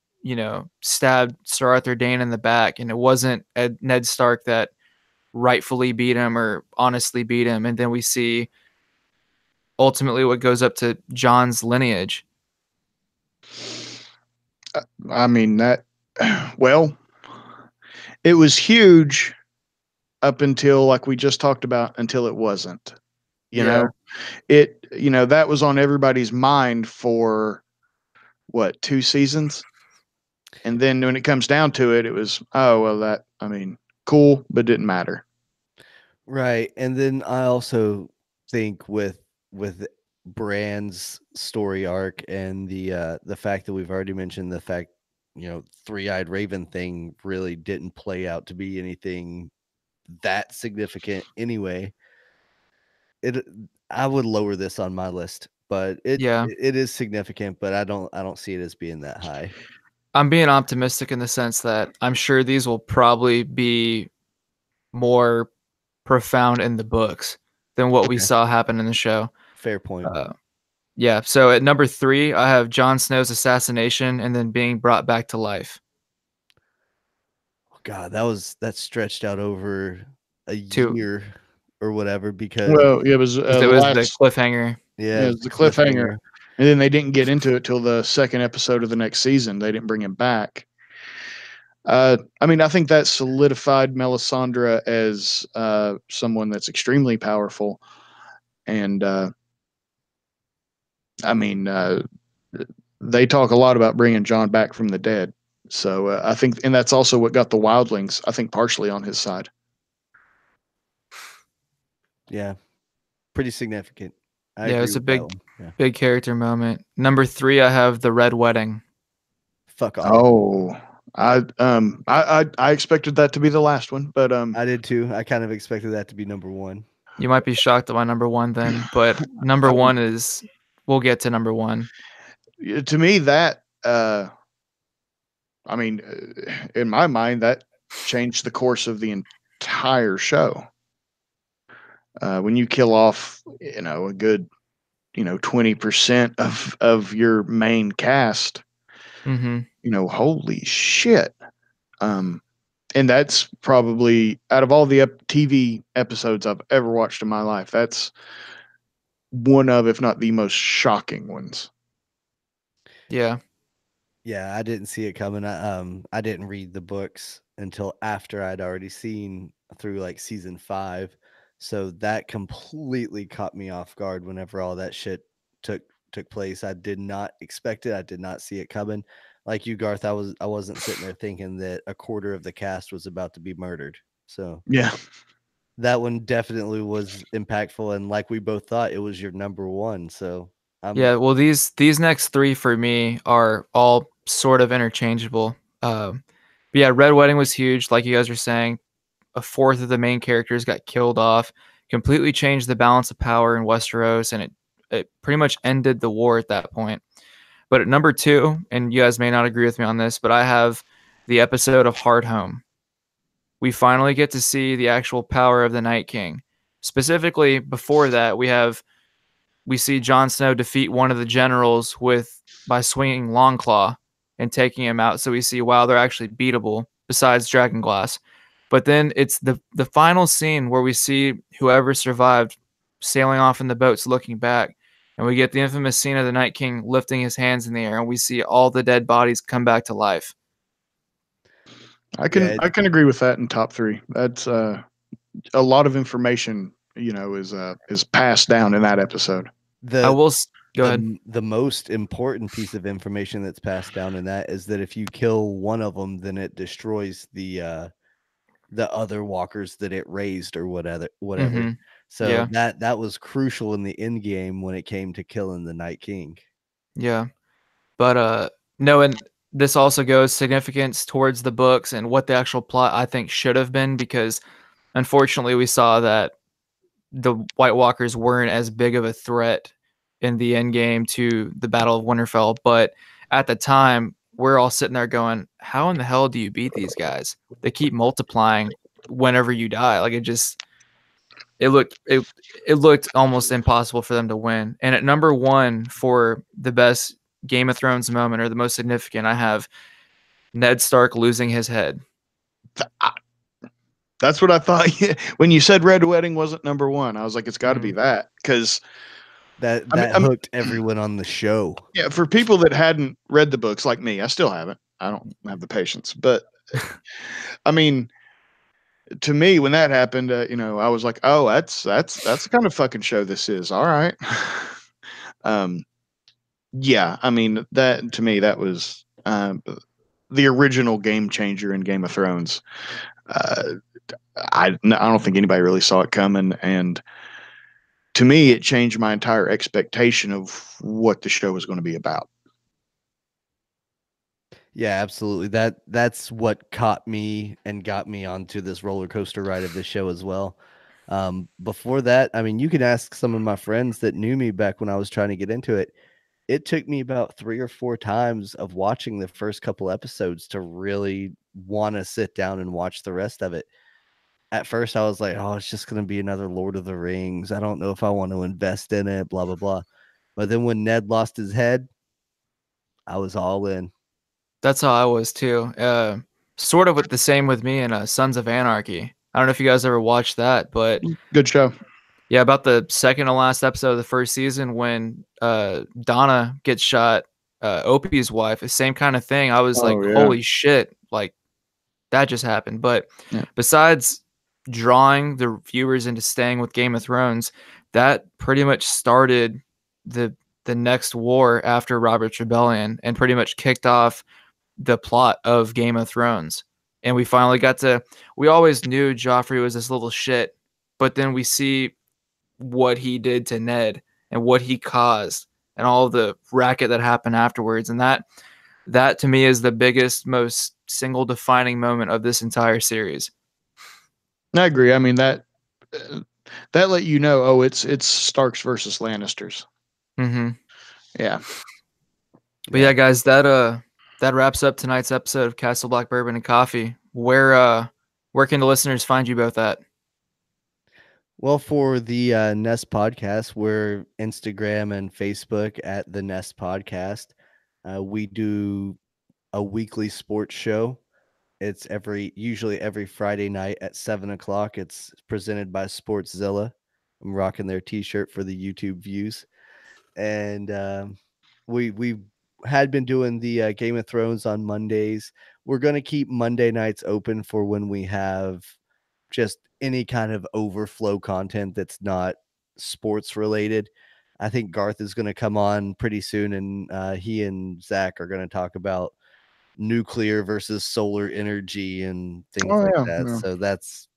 stabbed Sir Arthur Dayne in the back, and it wasn't Ned Stark that rightfully beat him or honestly beat him, and then we see ultimately what goes up to John's lineage. I mean that. Well, it was huge up until like we just talked about until it wasn't. You Yeah. know, that was on everybody's mind for what, 2 seasons, and then when it comes down to it, it was, oh well, that I mean, cool, but didn't matter. Right. And then I also think with Bran's story arc and the fact that we've already mentioned the fact, three-eyed raven thing really didn't play out to be anything that significant anyway. It I would lower this on my list, but Yeah. it is significant, but I don't see it as being that high. I'm being optimistic in the sense that I'm sure these will probably be more profound in the books than what we Okay. saw happen in the show. Fair point. Yeah. So at number 3, I have Jon Snow's assassination and then being brought back to life. Oh, God, that stretched out over a To year or whatever because Well, it was because it the was the last. cliffhanger. yeah, It it was was the the cliffhanger, cliffhanger. and then they didn't get into it till the second episode of the next season. They didn't bring him back. I mean, I think that solidified Melisandre as someone that's extremely powerful, and I mean, they talk a lot about bringing John back from the dead. So I think, and that's also what got the wildlings, I think, partially on his side. Yeah, pretty significant. I Yeah, agree it's a with that big, one. Yeah. big character moment. Number 3, I have the Red Wedding. Fuck off. Oh, I expected that to be the last one, but I did too. I kind of expected that to be number 1. You might be shocked at my number 1 then, but number I, 1 is we'll get to number 1. to me that I mean, in my mind, that changed the course of the entire show. When you kill off, a good, 20% of your main cast, Mhm. holy shit. Um, and that's probably out of all the TV episodes I've ever watched in my life, that's one of, if not the most shocking ones. Yeah. Yeah, I didn't see it coming. I didn't read the books until after I'd already seen through like season 5. So that completely caught me off guard whenever all that shit took took place. I did not expect it. I did not see it coming. Like you, Garth, I wasn't sitting there thinking that a quarter of the cast was about to be murdered. So Yeah. that one definitely was impactful, and like we both thought, it was your number one. So Yeah, well, these next three for me are all sort of interchangeable. But yeah, Red Wedding was huge, like you guys were saying. A fourth of the main characters got killed off, completely changed the balance of power in Westeros, and it pretty much ended the war at that point. But at number two, and you guys may not agree with me on this, but I have the episode of Hard Home. We finally get to see the actual power of the Night King. Specifically, before that, we see Jon Snow defeat one of the generals by swinging Longclaw and taking him out. So we see, wow, they're actually beatable besides Dragonglass. But then it's the final scene where we see whoever survived sailing off in the boats looking back. And we get the infamous scene of the Night King lifting his hands in the air, and we see all the dead bodies come back to life. yeah, I can agree with that in top three. That's a lot of information, is passed down in that episode. I the will go ahead. the most important piece of information that's passed down in that is that if you kill one of them, then it destroys the other walkers that it raised or whatever. Mm-hmm. So Yeah, that was crucial in the end game when it came to killing the Night King. yeah. But no, and this also goes significance towards the books and what the actual plot I think should have been, because unfortunately we saw that the White Walkers weren't as big of a threat in the end game to the Battle of Winterfell. But at the time, we're all sitting there going, how in the hell do you beat these guys? They keep multiplying whenever you die. Like it looked it looked almost impossible for them to win. And at number one for the best Game of Thrones moment, or the most significant, I have Ned Stark losing his head. That's what I thought. When you said Red Wedding wasn't number one, I was like, it's got to be Mhm. that, because That I mean, hooked everyone on the show. yeah, for people that hadn't read the books like me, I still haven't. I don't have the patience, but I mean, to me, when that happened, I was like, oh, that's the kind of fucking show this is. All right. um, yeah, I mean, that to me, that was the original game changer in Game of Thrones. Uh, I don't think anybody really saw it coming, and to me, it changed my entire expectation of what the show was going to be about. Yeah, absolutely. That's what caught me and got me onto this roller coaster ride of this show as well. Before that, I mean, you can ask some of my friends that knew me back when I was trying to get into it. It took me about 3 or 4 times of watching the first couple episodes to really want to sit down and watch the rest of it. At first, I was like, "Oh, it's just going to be another Lord of the Rings. I don't know if I want to invest in it, blah blah blah." But then when Ned lost his head, I was all in. That's how I was too. Sort of with the same with me in Sons of Anarchy. I don't know if you guys ever watched that, but Good show. yeah, about the second to last episode of the first season when Donna gets shot, Opie's wife, the same kind of thing. I was like, Oh yeah. holy shit, like that just happened. But Yeah. besides drawing the viewers into staying with Game of Thrones, that pretty much started the the next war after Robert's Rebellion, and pretty much kicked off the plot of Game of Thrones. And we always knew Joffrey was this little shit, but then we see what he did to Ned and what he caused and all the racket that happened afterwards. And that to me is the biggest, most single defining moment of this entire series. I agree. I mean that let you know, oh, it's Starks versus Lannisters. Mm-hmm. Yeah. But yeah, guys, that wraps up tonight's episode of Castle Black Bourbon and Coffee. Where can the listeners find you both at? Well, for the Nest podcast, we're Instagram and Facebook at the Nest podcast. We do a weekly sports show. It's usually every Friday night at 7 o'clock. It's presented by Sportszilla. I'm rocking their T-shirt for the YouTube views, and we had been doing the Game of Thrones on Mondays. We're gonna keep Monday nights open for when we have just any kind of overflow content that's not sports related. I think Garth is going to come on pretty soon, and he and Zach are going to talk about nuclear versus solar energy and things Oh like yeah, that. yeah. So that's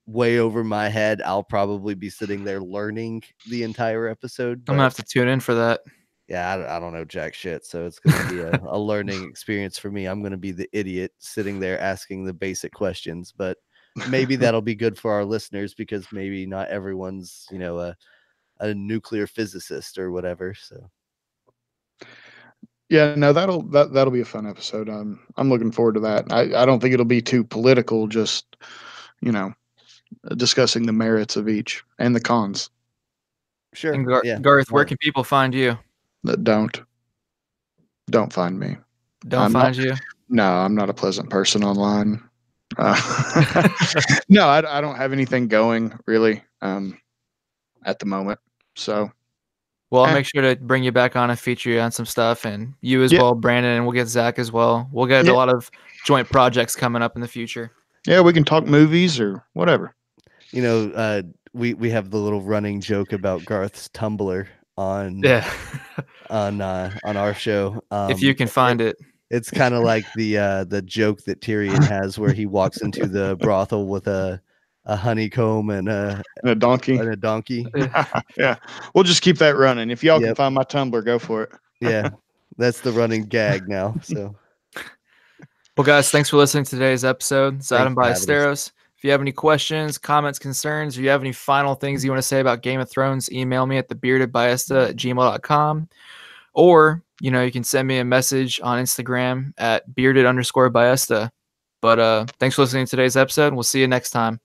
way over my head. I'll probably be sitting there learning the entire episode, I'm gonna but have to tune in for that. yeah, I don't know jack shit. So it's going to be a learning experience for me. I'm going to be the idiot sitting there asking the basic questions, but maybe that'll be good for our listeners because maybe not everyone's, a nuclear physicist or whatever. So Yeah, no, that'll be a fun episode. I'm looking forward to that. I don't think it'll be too political. Just you know, discussing the merits of each and the cons. sure. And Yeah. Garth, where can people find you? That don't find me. Don't I'm not. find you? No, I'm not a pleasant person online. No, I don't have anything going really at the moment. So, Well, I'll eh, make sure to bring you back on and feature you on some stuff, and you as yeah, well, Brandon, and we'll get Zach as well. We'll get a yeah, lot of joint projects coming up in the future. yeah. We can talk movies or whatever. You know, we have the little running joke about Garth's Tumblr on Yeah. on our show. If you can find it. It's kind of like the joke that Tyrion has where he walks into the brothel with a honeycomb and And a donkey. a donkey. Yeah, we'll just keep that running. If y'all can Yep. find my Tumblr, go for it. Yeah. That's the running gag now. So Well, guys, thanks for listening to today's episode. It's thanks Adam for having us. Ballesteros. If you have any questions, comments, concerns, or you have any final things you want to say about Game of Thrones, email me at thebeardedbiesta@gmail.com. Or, you can send me a message on Instagram at bearded_biesta. But thanks for listening to today's episode. We'll see you next time.